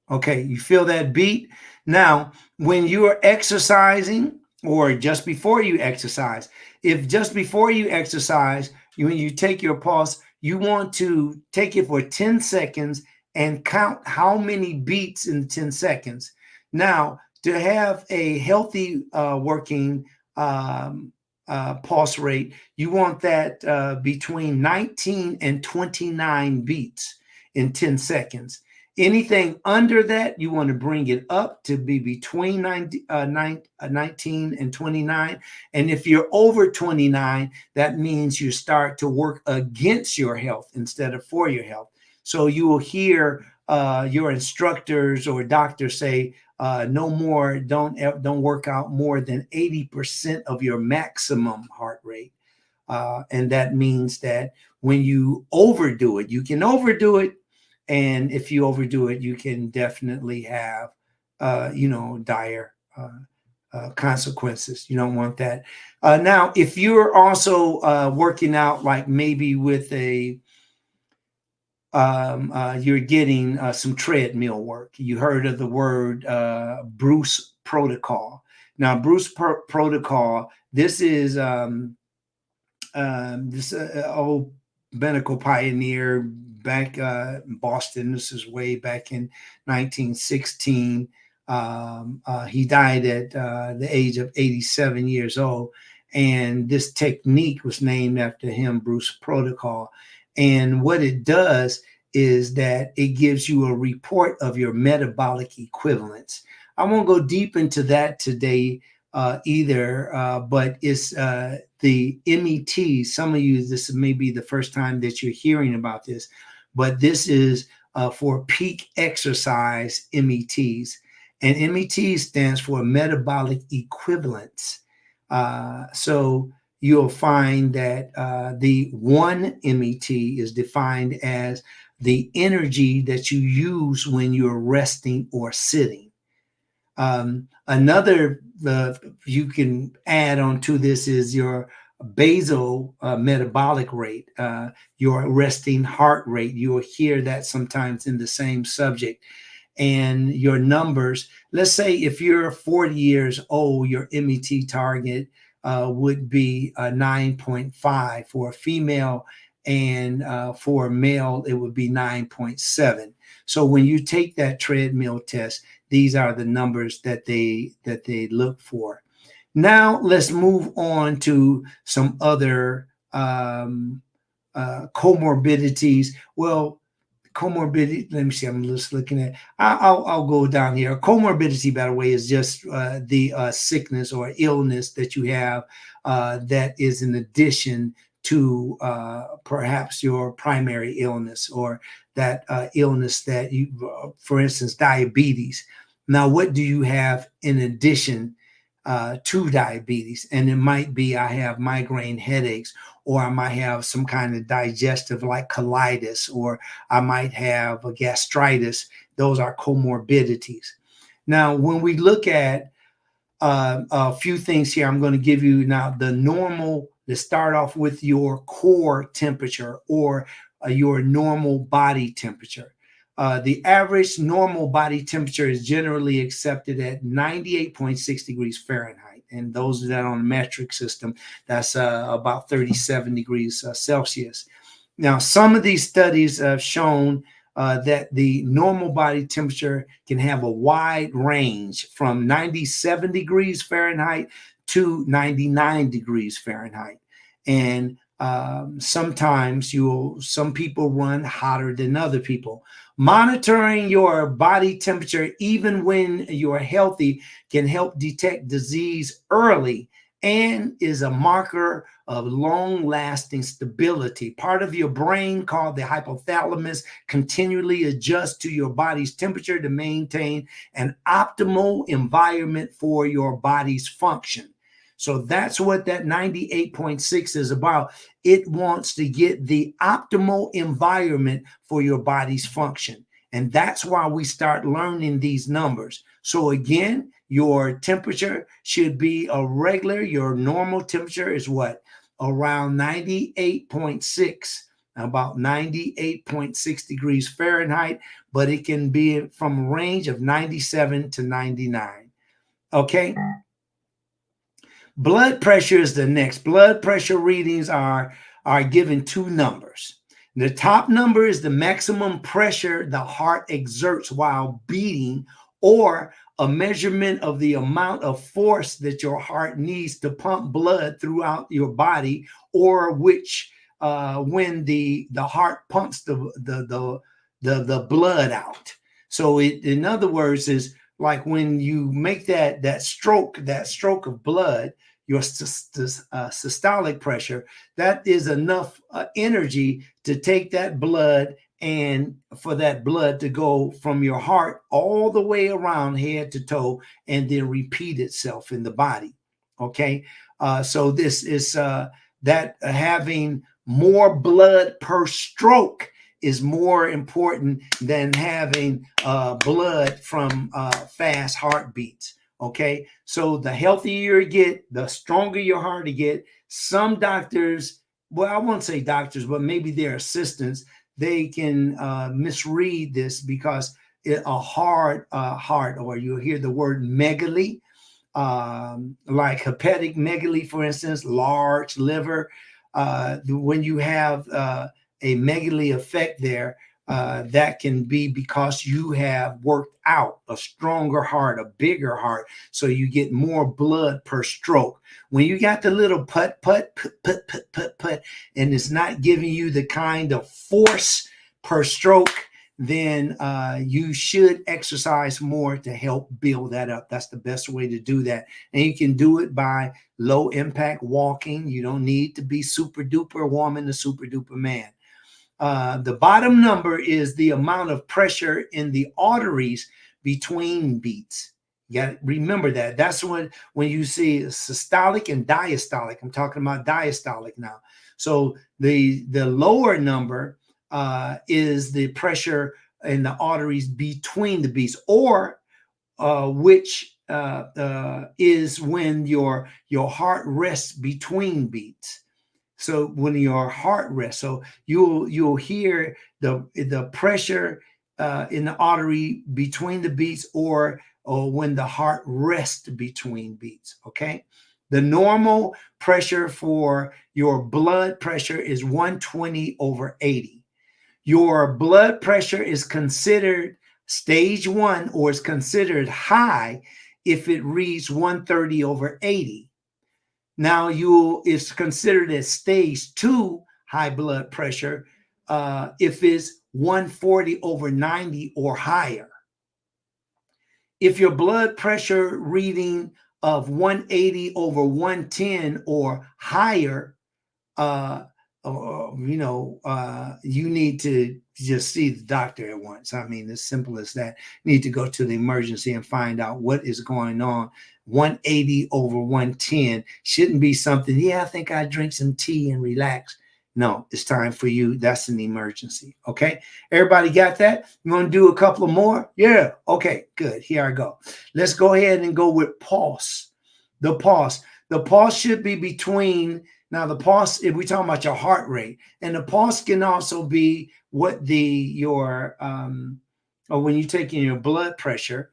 Okay, you feel that beat? Now, when you are exercising, or just before you exercise, if just before you exercise, when you take your pulse, you want to take it for 10 seconds and count how many beats in 10 seconds. Now, to have a healthy working pulse rate, you want that between 19 and 29 beats in 10 seconds. Anything under that, you want to bring it up to be between 19 and 29. And if you're over 29, that means you start to work against your health instead of for your health. So you will hear your instructors or doctors say, no more, don't work out more than 80% of your maximum heart rate. And that means that when you overdo it, you can overdo it. And if you overdo it, you can definitely have, dire consequences. You don't want that. Now, if you're also working out, like maybe with you're getting some treadmill work. You heard of the word Bruce Protocol. Now, Bruce Protocol, this is this old medical pioneer back in Boston. This is way back in 1916. He died at the age of 87 years old. And this technique was named after him, Bruce Protocol. And what it does is that it gives you a report of your metabolic equivalents. I won't go deep into that today either, but it's the MET. Some of you, this may be the first time that you're hearing about this, but this is for peak exercise METs. And MET stands for metabolic equivalents. So you'll find that the 1 MET is defined as the energy that you use when you're resting or sitting. Another you can add on to this is your basal metabolic rate, your resting heart rate. You will hear that sometimes in the same subject. And your numbers, let's say if you're 40 years old, your MET target would be 9.5 for a female, and for a male, it would be 9.7. So when you take that treadmill test, these are the numbers that they look for. Now let's move on to some other comorbidities. Well, comorbidity, let me see, I'm just looking at, I'll go down here. Comorbidity, by the way, is just the sickness or illness that you have that is in addition to perhaps your primary illness, or that illness that you, for instance, diabetes. Now, what do you have in addition to diabetes? And it might be, I have migraine headaches, or I might have some kind of digestive like colitis, or I might have a gastritis. Those are comorbidities. Now, when we look at a few things here, I'm going to give you now the normal. Let's start off with your core temperature, or your normal body temperature. The average normal body temperature is generally accepted at 98.6 degrees Fahrenheit. And those that are on the metric system, that's about 37 degrees Celsius. Now, some of these studies have shown that the normal body temperature can have a wide range from 97 degrees Fahrenheit to 99 degrees Fahrenheit. And sometimes some people run hotter than other people. Monitoring your body temperature, even when you're healthy, can help detect disease early and is a marker of long-lasting stability. Part of your brain, called the hypothalamus, continually adjusts to your body's temperature to maintain an optimal environment for your body's function. So that's what that 98.6 is about. It wants to get the optimal environment for your body's function. And that's why we start learning these numbers. So again, your temperature should be a regular, your normal temperature is what? Around 98.6, about 98.6 degrees Fahrenheit, but it can be from a range of 97 to 99. Okay. Blood pressure is the next. Blood pressure readings are given two numbers. The top number is the maximum pressure the heart exerts while beating, or a measurement of the amount of force that your heart needs to pump blood throughout your body, or which when the heart pumps the blood out. So in other words, is like when you make that stroke of blood, your systolic pressure, that is enough energy to take that blood and for that blood to go from your heart all the way around head to toe and then repeat itself in the body. Okay. So this is that having more blood per stroke is more important than having blood from fast heartbeats. Okay, so the healthier you get, the stronger your heart to get. Some doctors, well, I won't say doctors, but maybe their assistants, they can misread this because a hard heart, or you'll hear the word megaly, like hepatic megaly, for instance, large liver. When you have a megaly effect there, that can be because you have worked out a stronger heart, a bigger heart, so you get more blood per stroke. When you got the little put, and it's not giving you the kind of force per stroke, then you should exercise more to help build that up. That's the best way to do that. And you can do it by low impact walking. You don't need to be super duper woman, the super duper man. The bottom number is the amount of pressure in the arteries between beats. You got to remember that. That's when you see systolic and diastolic. I'm talking about diastolic now. So the lower number is the pressure in the arteries between the beats, or which is when your heart rests between beats. So when your heart rests, so you'll hear the pressure in the artery between the beats, or when the heart rests between beats. Okay, the normal pressure for your blood pressure is 120/80. Your blood pressure is considered stage 1, or is considered high if it reads 130/80. Now it's considered as stage 2 high blood pressure if it's 140/90 or higher. If your blood pressure reading of 180/110 or higher, you need to just see the doctor at once. I mean, as simple as that. You need to go to the emergency and find out what is going on. 180/110 shouldn't be something, I think I drink some tea and relax. No, it's time for you. That's an emergency. Okay. Everybody got that? You want to do a couple of more? Yeah. Okay, good. Here I go. Let's go ahead and go with pulse. The pulse should be between. Now, the pulse, if we're talking about your heart rate, and the pulse can also be what or when you're taking your blood pressure,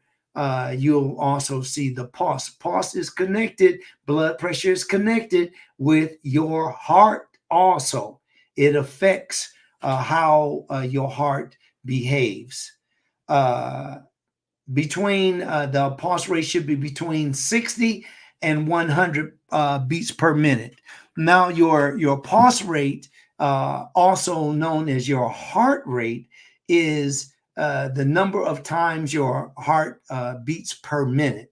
you'll also see the pulse. Pulse is connected, blood pressure is connected with your heart also. It affects how your heart behaves. Between the pulse rate should be between 60 and 100 beats per minute. Now, your pulse rate, also known as your heart rate, is the number of times your heart beats per minute.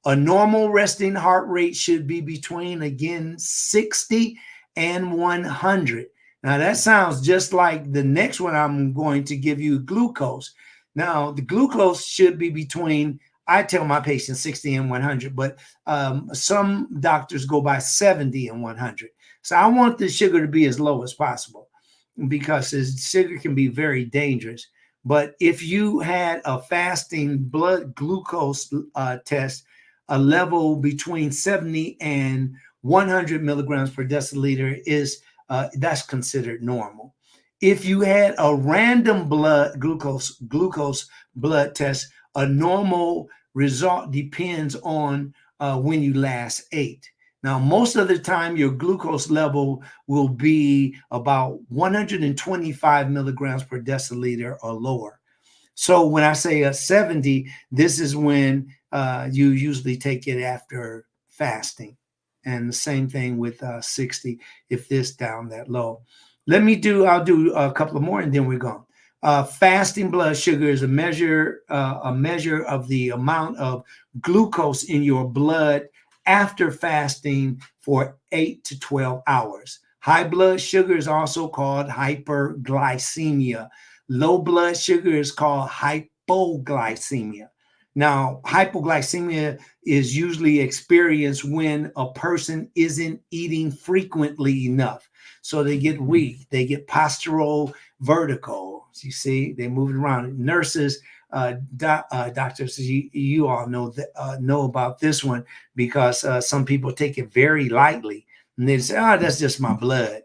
A normal resting heart rate should be between, again, 60 and 100. Now, that sounds just like the next one I'm going to give you, glucose. Now, the glucose should be between, I tell my patients 60 and 100, but some doctors go by 70 and 100. So I want the sugar to be as low as possible, because sugar can be very dangerous. But if you had a fasting blood glucose test, a level between 70 and 100 milligrams per deciliter that's considered normal. If you had a random blood glucose blood test, a normal result depends on when you last ate. Now, most of the time, your glucose level will be about 125 milligrams per deciliter or lower. So when I say a 70, this is when you usually take it after fasting. And the same thing with 60, if this down that low. I'll do a couple of more and then we're gone. Fasting blood sugar is a measure of the amount of glucose in your blood after fasting for 8 to 12 hours. High blood sugar is also called hyperglycemia. Low blood sugar is called hypoglycemia. Now, hypoglycemia is usually experienced when a person isn't eating frequently enough. So they get weak, they get postural vertigo. You see, they move around. Nurses, doctors, you all know about this one, because some people take it very lightly, and they say, "Oh, that's just my blood."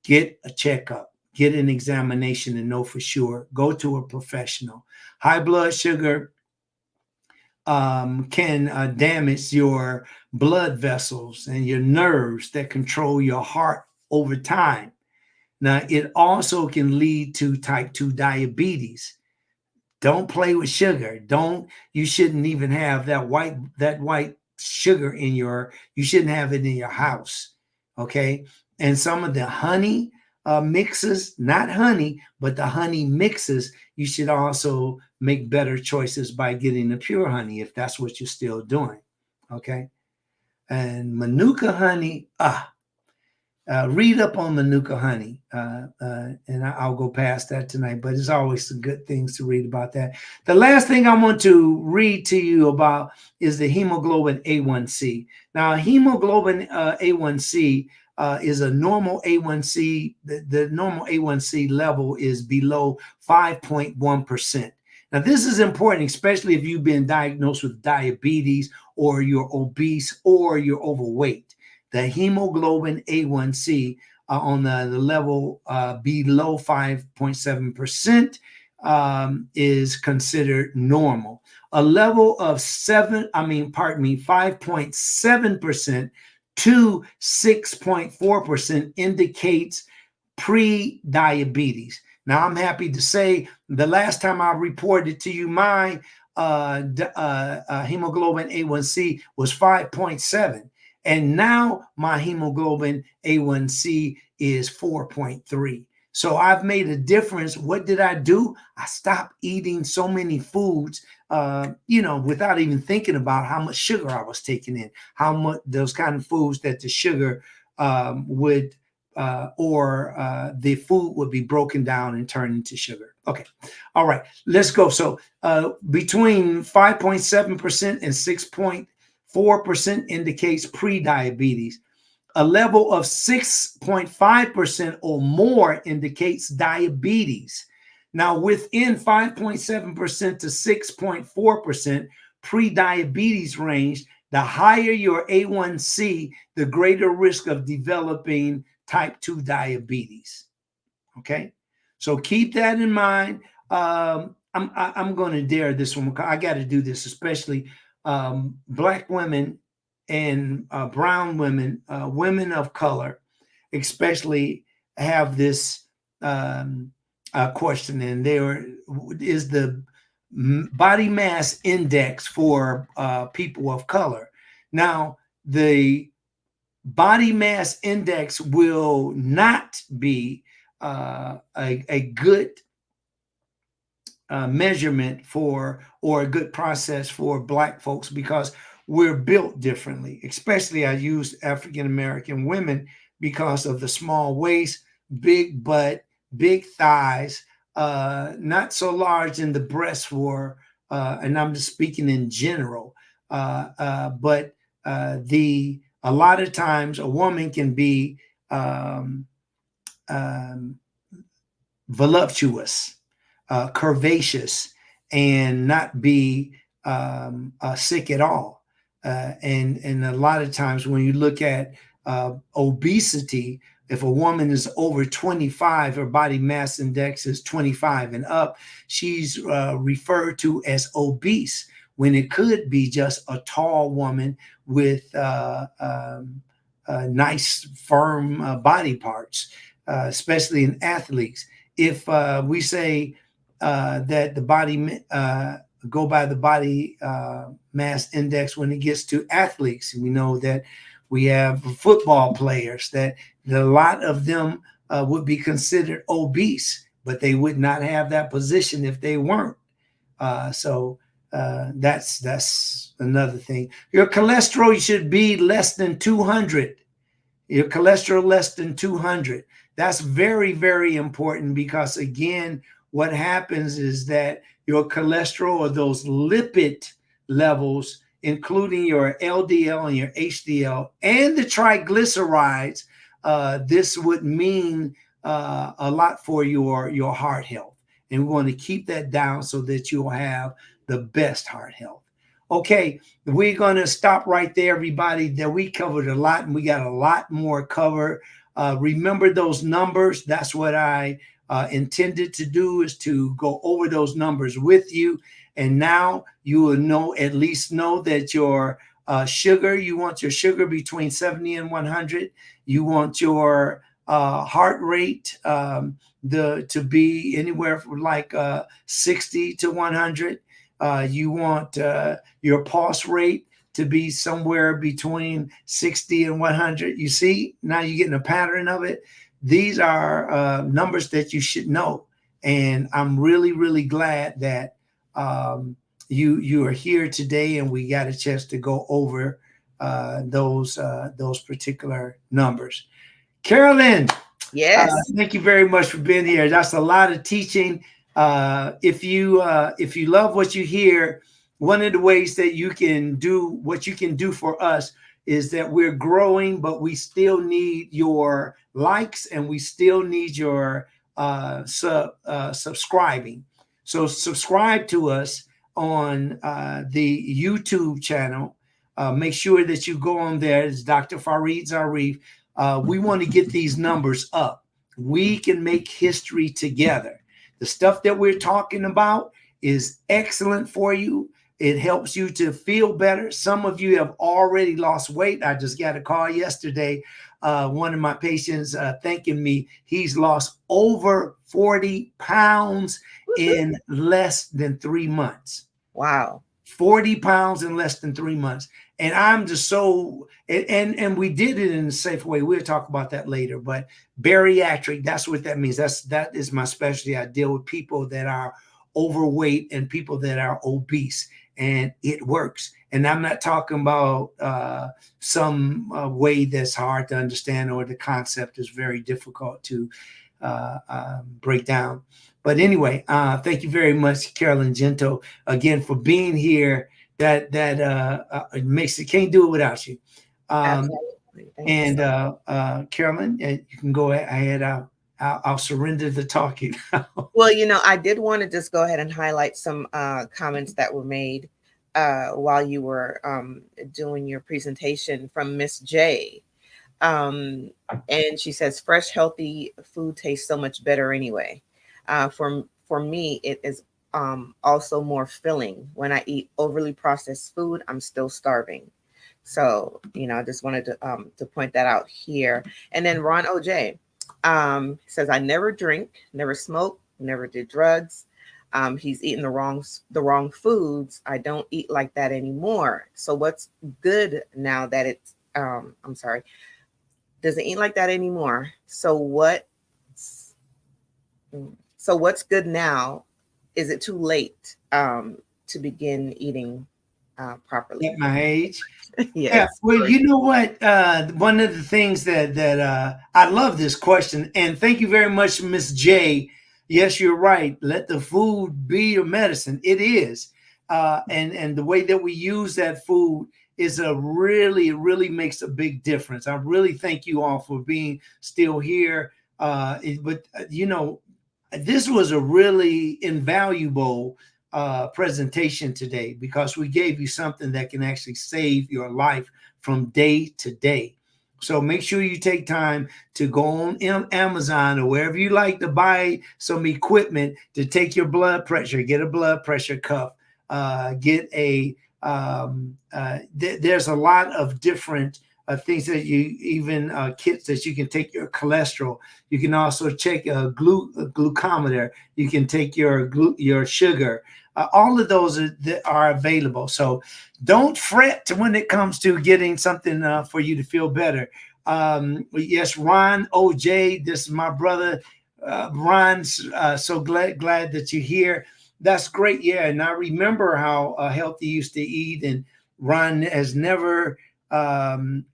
Get a checkup, get an examination, and know for sure. Go to a professional. High blood sugar can damage your blood vessels and your nerves that control your heart over time. Now, it also can lead to type 2 diabetes. Don't play with sugar. You shouldn't even have that white sugar you shouldn't have it in your house. Okay. And some of the honey mixes, not honey, but the honey mixes, you should also make better choices by getting the pure honey if that's what you're still doing. Okay. And Manuka honey, read up on Manuka honey, and I'll go past that tonight, but it's always some good things to read about that. The last thing I want to read to you about is the hemoglobin A1C. Now, hemoglobin A1C is a normal A1C. The normal A1C level is below 5.1%. Now, this is important, especially if you've been diagnosed with diabetes, or you're obese, or you're overweight. The hemoglobin A1C on the level below 5.7% is considered normal. A level of 5.7% to 6.4% indicates pre-diabetes. Now, I'm happy to say the last time I reported to you my hemoglobin A1C was 5.7. And now my hemoglobin A1C is 4.3. So I've made a difference. What did I do? I stopped eating so many foods, without even thinking about how much sugar I was taking in, how much those kind of foods that the sugar the food would be broken down and turned into sugar. Okay. All right, let's go. So between 5.7% and 6.4% indicates pre-diabetes. A level of 6.5% or more indicates diabetes. Now, within 5.7% to 6.4% pre-diabetes range, the higher your A1C, the greater risk of developing type 2 diabetes. Okay, so keep that in mind. I'm going to dare this one. I got to do this, especially Black women and brown women, women of color, especially have this question, and there is the body mass index for people of color. Now, the body mass index will not be a good measurement for, or a good process for Black folks, because we're built differently. Especially I use African-American women because of the small waist, big butt, big thighs, not so large in the breast for, and I'm just speaking in general, but a lot of times a woman can be voluptuous, curvaceous, and not be sick at all. And a lot of times when you look at obesity, if a woman is over 25, her body mass index is 25 and up, she's referred to as obese, when it could be just a tall woman with nice, firm body parts, especially in athletes. If we say that the body go by the body mass index when it gets to athletes, we know that we have football players that a lot of them would be considered obese but they would not have that position if they weren't. So that's another thing. Your cholesterol should be less than 200. Your cholesterol less than 200. That's very, very important, because again, what happens is that your cholesterol, or those lipid levels, including your LDL and your HDL and the triglycerides, this would mean a lot for your heart health. And we want to keep that down so that you'll have the best heart health. Okay, we're going to stop right there, everybody. That we covered a lot, and we got a lot more cover. Remember those numbers. That's what I intended to do, is to go over those numbers with you. And now you will know, at least know that your sugar, you want your sugar between 70 and 100. You want your heart rate to be anywhere from like 60 to 100. You want your pulse rate to be somewhere between 60 and 100. You see, now you're getting a pattern of it. These are numbers that you should know. And I'm really, really glad that you are here today, and we got a chance to go over those particular numbers. Carolyn,
Yes.
thank you very much for being here. That's a lot of teaching. If you love what you hear, one of the ways that you can do what you can do for us is that we're growing, but we still need your likes, and we still need your subscribing. So subscribe to us on the YouTube channel. Make sure that you go on there. It's Dr. Farid Zarif. We want to get these numbers up. We can make history together. The stuff that we're talking about is excellent for you. It helps you to feel better. Some of you have already lost weight. I just got a call yesterday. One of my patients thanking me. He's lost over 40 pounds in less than 3 months.
Wow.
40 pounds in less than 3 months. And I'm just so, and we did it in a safe way. We'll talk about that later, but bariatric, that's what that means. That is my specialty. I deal with people that are overweight and people that are obese, and it works. And I'm not talking about some way that's hard to understand, or the concept is very difficult to break down. But anyway, thank you very much, Carolyn Gento, again, for being here. That it makes it, can't do it without you. And Carolyn, you can go ahead. I'll surrender the talking.
Well, I did want to just go ahead and highlight some comments that were made while you were doing your presentation from Miss J. And she says, fresh, healthy food tastes so much better anyway. For me, it is also more filling. When I eat overly processed food, I'm still starving. So, I just wanted to point that out here. And then Ron OJ says, I never drink, never smoke, never did drugs. He's eating the wrong foods. I don't eat like that anymore. So what's good now that it's, I'm sorry, doesn't eat like that anymore. So what's good now? Is it too late to begin eating properly?
At my age?
Yes.
Yeah. Well, you know what? One of the things that I love this question, and thank you very much, Miss J. Yes, you're right. Let the food be your medicine. It is. And the way that we use that food is really makes a big difference. I really thank you all for being still here. But this was a really invaluable presentation today, because we gave you something that can actually save your life from day to day. So make sure you take time to go on Amazon or wherever you like to buy some equipment to take your blood pressure, get a blood pressure cuff, get a, there's a lot of different things that you, even kits that you can take your cholesterol. You can also check a glucometer. You can take your sugar. All of those are available. So don't fret when it comes to getting something for you to feel better. Yes, Ron OJ, this is my brother. Ron, so glad that you're here. That's great. Yeah, and I remember how healthy you used to eat, and Ron has never. And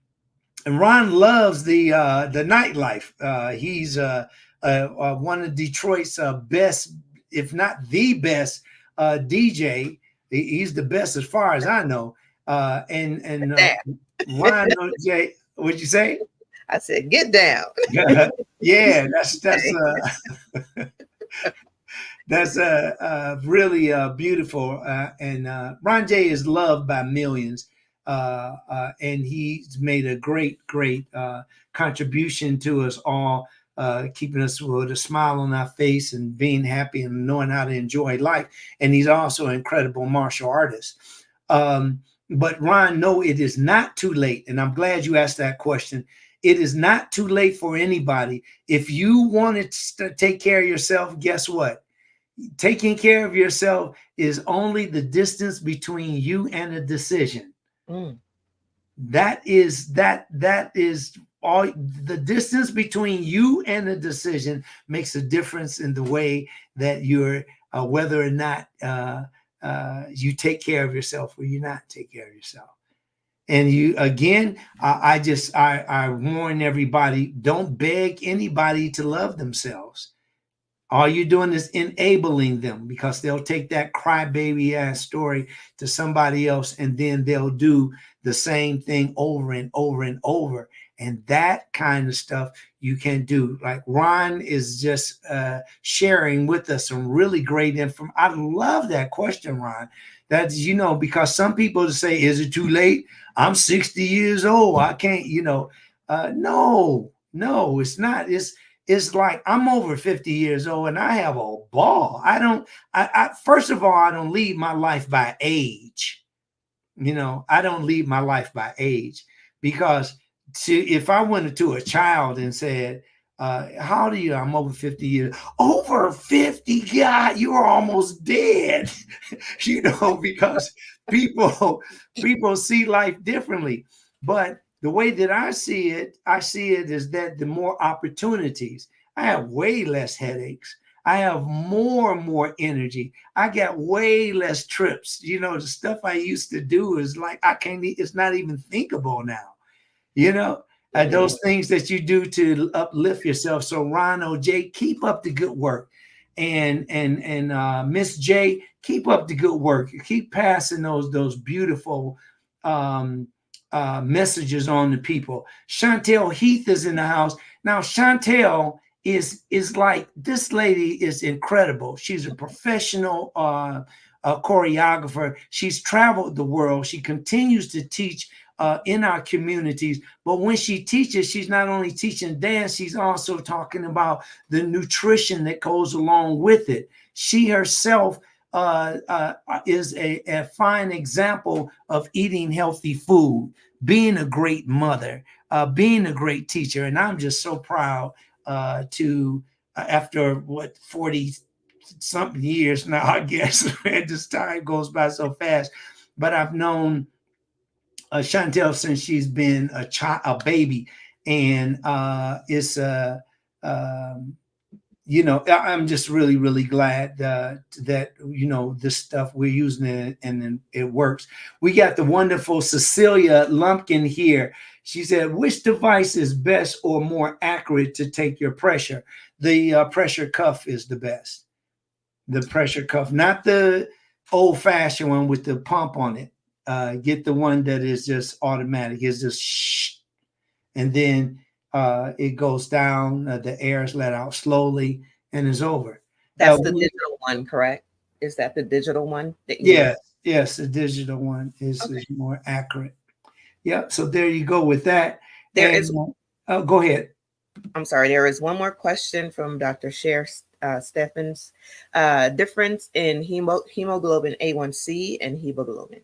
Ron loves the nightlife. He's one of Detroit's best, if not the best, DJ. He's the best as far as I know. And Ron, Jay, what'd you say?
I said, get down.
Yeah, that's really beautiful. And Ron J is loved by millions. And he's made a great contribution to us all, keeping us with a smile on our face and being happy and knowing how to enjoy life. And he's also an incredible martial artist. But Ron, no, it is not too late. And I'm glad you asked that question. It is not too late for anybody. If you wanted to take care of yourself, guess what? Taking care of yourself is only the distance between you and a decision. That is all. The distance between you and a decision makes a difference in the way that you're whether or not you take care of yourself or you not take care of yourself. And you again, I warn everybody: don't beg anybody to love themselves. All you're doing is enabling them, because they'll take that crybaby ass story to somebody else, and then they'll do the same thing over and over and over. And that kind of stuff you can do. Like Ron is just sharing with us some really great information. I love that question, Ron. That's, because some people say, is it too late? I'm 60 years old. I can't, no, it's not. It's like I'm over 50 years old and I have a ball. First of all, I don't lead my life by age. I don't lead my life by age, because if I went to a child and said, how old are you? I'm over 50 years. Over 50? God, you're almost dead. Because people see life differently. But the way that I see it is that the more opportunities, I have way less headaches. I have more and more energy. I got way less trips. The stuff I used to do is like, it's not even thinkable now. Those things that you do to uplift yourself. So Ron OJ, keep up the good work. And Miss J, keep up the good work. Keep passing those beautiful messages on to people. Chantel Heath is in the house. Now, Chantel is like, this lady is incredible. She's a professional choreographer. She's traveled the world. She continues to teach in our communities. But when she teaches, she's not only teaching dance, she's also talking about the nutrition that goes along with it. She herself is a fine example of eating healthy food, being a great mother, being a great teacher. And I'm just so proud to, after 40 something years now, I guess, and this time goes by so fast, but I've known Chantel since she's been a baby, and I'm just really, really glad that this stuff we're using it and it works. We got the wonderful Cecilia Lumpkin here. She said, which device is best or more accurate to take your pressure? The pressure cuff is the best. The pressure cuff, not the old-fashioned one with the pump on it. Get the one that is just automatic. It's just shh, and then it goes down. The air is let out slowly, and it's over.
That's the digital one, correct? Is that the digital one?
Yes, the digital one is more accurate. Yep. So there you go with that. Go ahead.
I'm sorry. There is one more question from Dr. Cher Steffens. Difference in hemoglobin A1C and hemoglobin.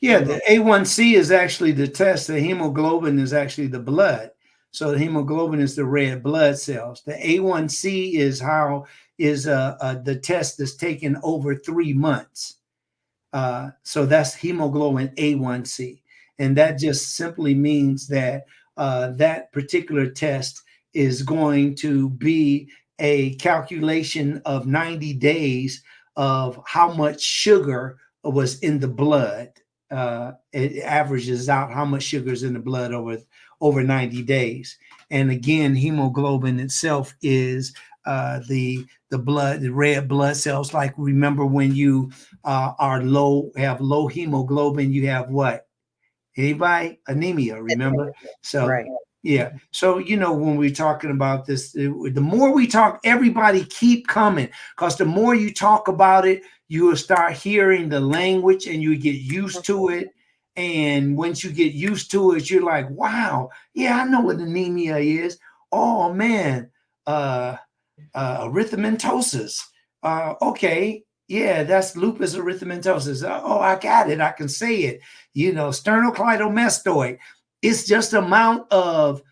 Yeah, the A1C is actually the test. The hemoglobin is actually the blood. So the hemoglobin is the red blood cells. The A1C is the test that's taken over 3 months. So that's hemoglobin A1C. And that just simply means that that particular test is going to be a calculation of 90 days of how much sugar was in the blood. It averages out how much sugar is in the blood over 90 days. And again, hemoglobin itself is the blood, the red blood cells. Like, remember when you have low hemoglobin, you have what? Anybody? Anemia, remember? So
Right.
yeah. So, when we're talking about this, the more we talk, everybody keep coming, because the more you talk about it, you will start hearing the language and you get used to it. And once you get used to it, you're like, wow, yeah, I know what anemia is. Oh man, erythematosus. Okay, yeah, that's lupus erythematosus. Oh, I got it. I can say it. Sternocleidomastoid. It's just amount of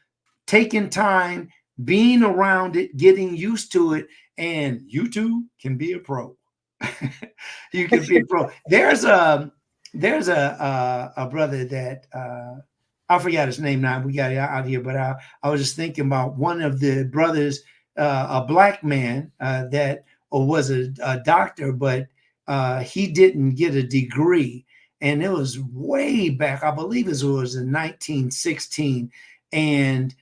taking time, being around it, getting used to it, and you too can be a pro. You can be a pro. There's a brother that I forgot his name now. We got it out here, but I was just thinking about one of the brothers, a black man that was a doctor, but he didn't get a degree. And it was way back, I believe it was in 1916. And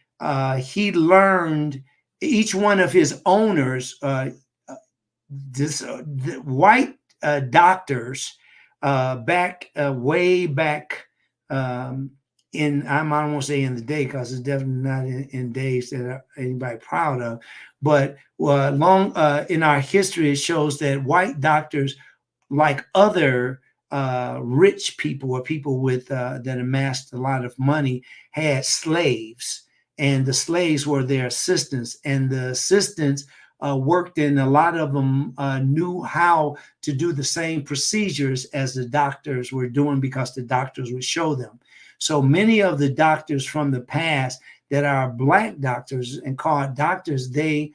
he learned, each one of his owners, the white doctors, way back in, I don't want to say in the day, because it's definitely not in days that anybody proud of, but long in our history, it shows that white doctors, like other rich people or people with that amassed a lot of money, had slaves, and the slaves were their assistants, and the assistants worked, and a lot of them knew how to do the same procedures as the doctors were doing, because the doctors would show them. So many of the doctors from the past that are black doctors and called doctors, they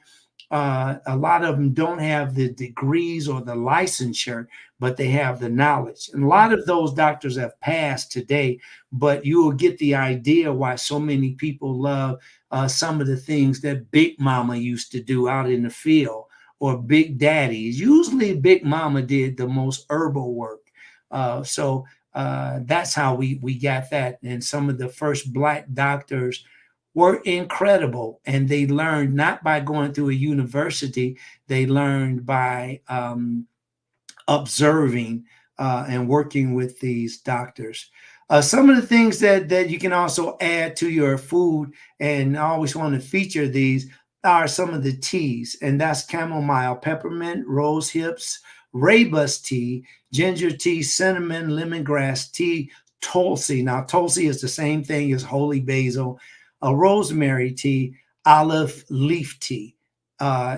a lot of them don't have the degrees or the licensure, but they have the knowledge. And a lot of those doctors have passed today, but you will get the idea why so many people love some of the things that Big Mama used to do out in the field, or Big Daddies. Usually Big Mama did the most herbal work. So that's how we got that. And some of the first black doctors were incredible, and they learned not by going through a university. They learned by observing and working with these doctors. Some of the things that you can also add to your food, and I always want to feature these, are some of the teas, and that's chamomile, peppermint, rose hips, rooibos tea, ginger tea, cinnamon, lemongrass tea, tulsi. Now, tulsi is the same thing as holy basil, a rosemary tea, olive leaf tea.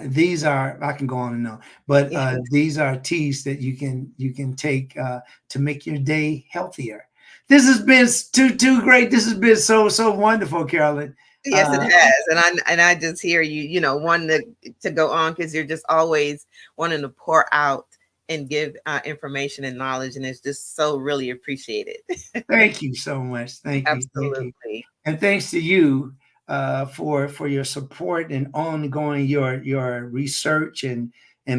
These are, I can go on and on, but these are teas that you can take to make your day healthier. This has been too great. This has been so wonderful, Carolyn.
Yes, it has, and I just hear you, wanting to go on, because you're just always wanting to pour out and give information and knowledge, and it's just so really appreciated.
Thank you so much. Thank you.
Absolutely.
Thank you. And thanks to you for your support and ongoing your research and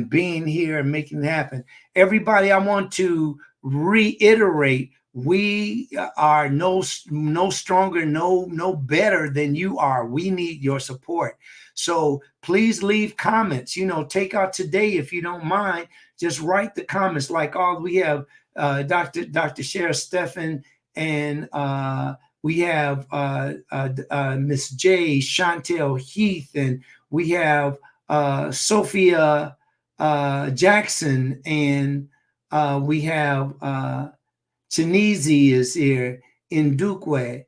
being here and making it happen. Everybody, I want to reiterate, we are no stronger, no better than you are. We need your support. So please leave comments. Take out today, if you don't mind, just write the comments. Like we have Dr. Cher Stephan, and we have Miss J, Chantel Heath, and we have Sophia Jackson, and we have Chinese is here in Ndukwe.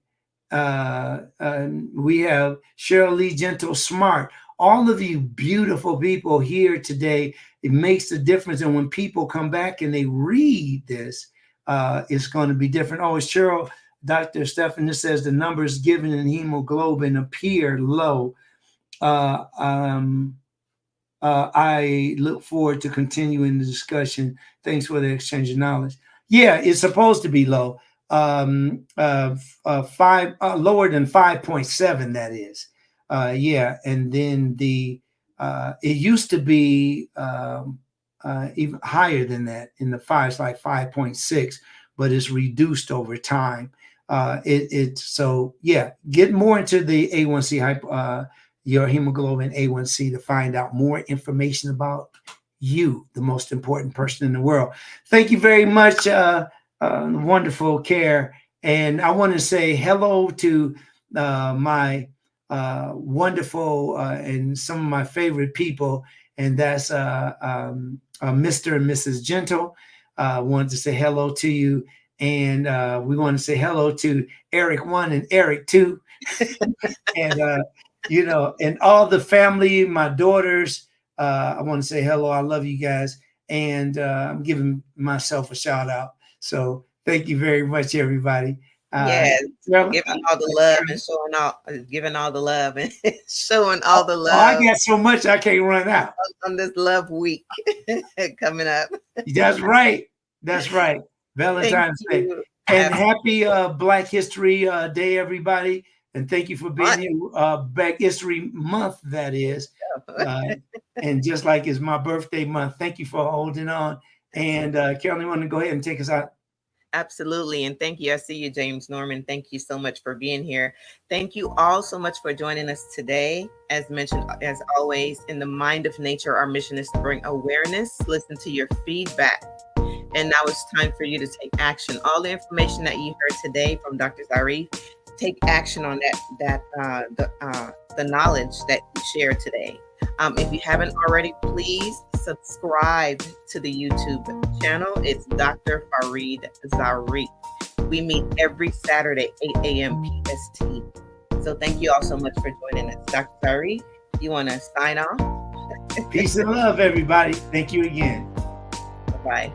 We have Cheryl Lee Gentle Smart. All of you beautiful people here today. It makes a difference. And when people come back and they read this, it's going to be different. Oh, it's Cheryl, Dr. Stephan, this says the numbers given in hemoglobin appear low. I look forward to continuing the discussion. Thanks for the exchange of knowledge. Yeah, it's supposed to be low. 5 lower than 5.7, that is. Yeah, and then the It used to be even higher than that in the fives, like 5.6, but it's reduced over time. So yeah, get more into the A1C, your hemoglobin A1C, to find out more information about you, the most important person in the world. Thank you very much, wonderful Care. And I want to say hello to my wonderful and some of my favorite people, and that's Mr. and Mrs. Gentle. I wanted to say hello to you, and we want to say hello to Eric 1 and Eric 2, and and all the family, my daughters. I want to say hello. I love you guys, and I'm giving myself a shout out. So thank you very much, everybody.
Yes, giving all the love and giving all the love and showing all the love.
I got so much I can't run out
on this love week coming up.
That's right. That's right. Valentine's Day. And happy Black History Day, everybody. And thank you for being here. Black History Month, that is. And just like it's my birthday month, thank you for holding on. And Carolyn, you want to go ahead and take us out?
Absolutely. And thank you. I see you, James Norman. Thank you so much for being here. Thank you all so much for joining us today. As mentioned, as always, in the Mind of Nature, our mission is to bring awareness, listen to your feedback. And now it's time for you to take action. All the information that you heard today from Dr. Zarif, take action on the knowledge that you shared today. If you haven't already, please subscribe to the YouTube channel. It's Dr. Farid Zarif. We meet every Saturday, 8 a.m. PST. So thank you all so much for joining us. Dr. Zarif, you want to sign off?
Peace and love, everybody. Thank you again.
Bye-bye.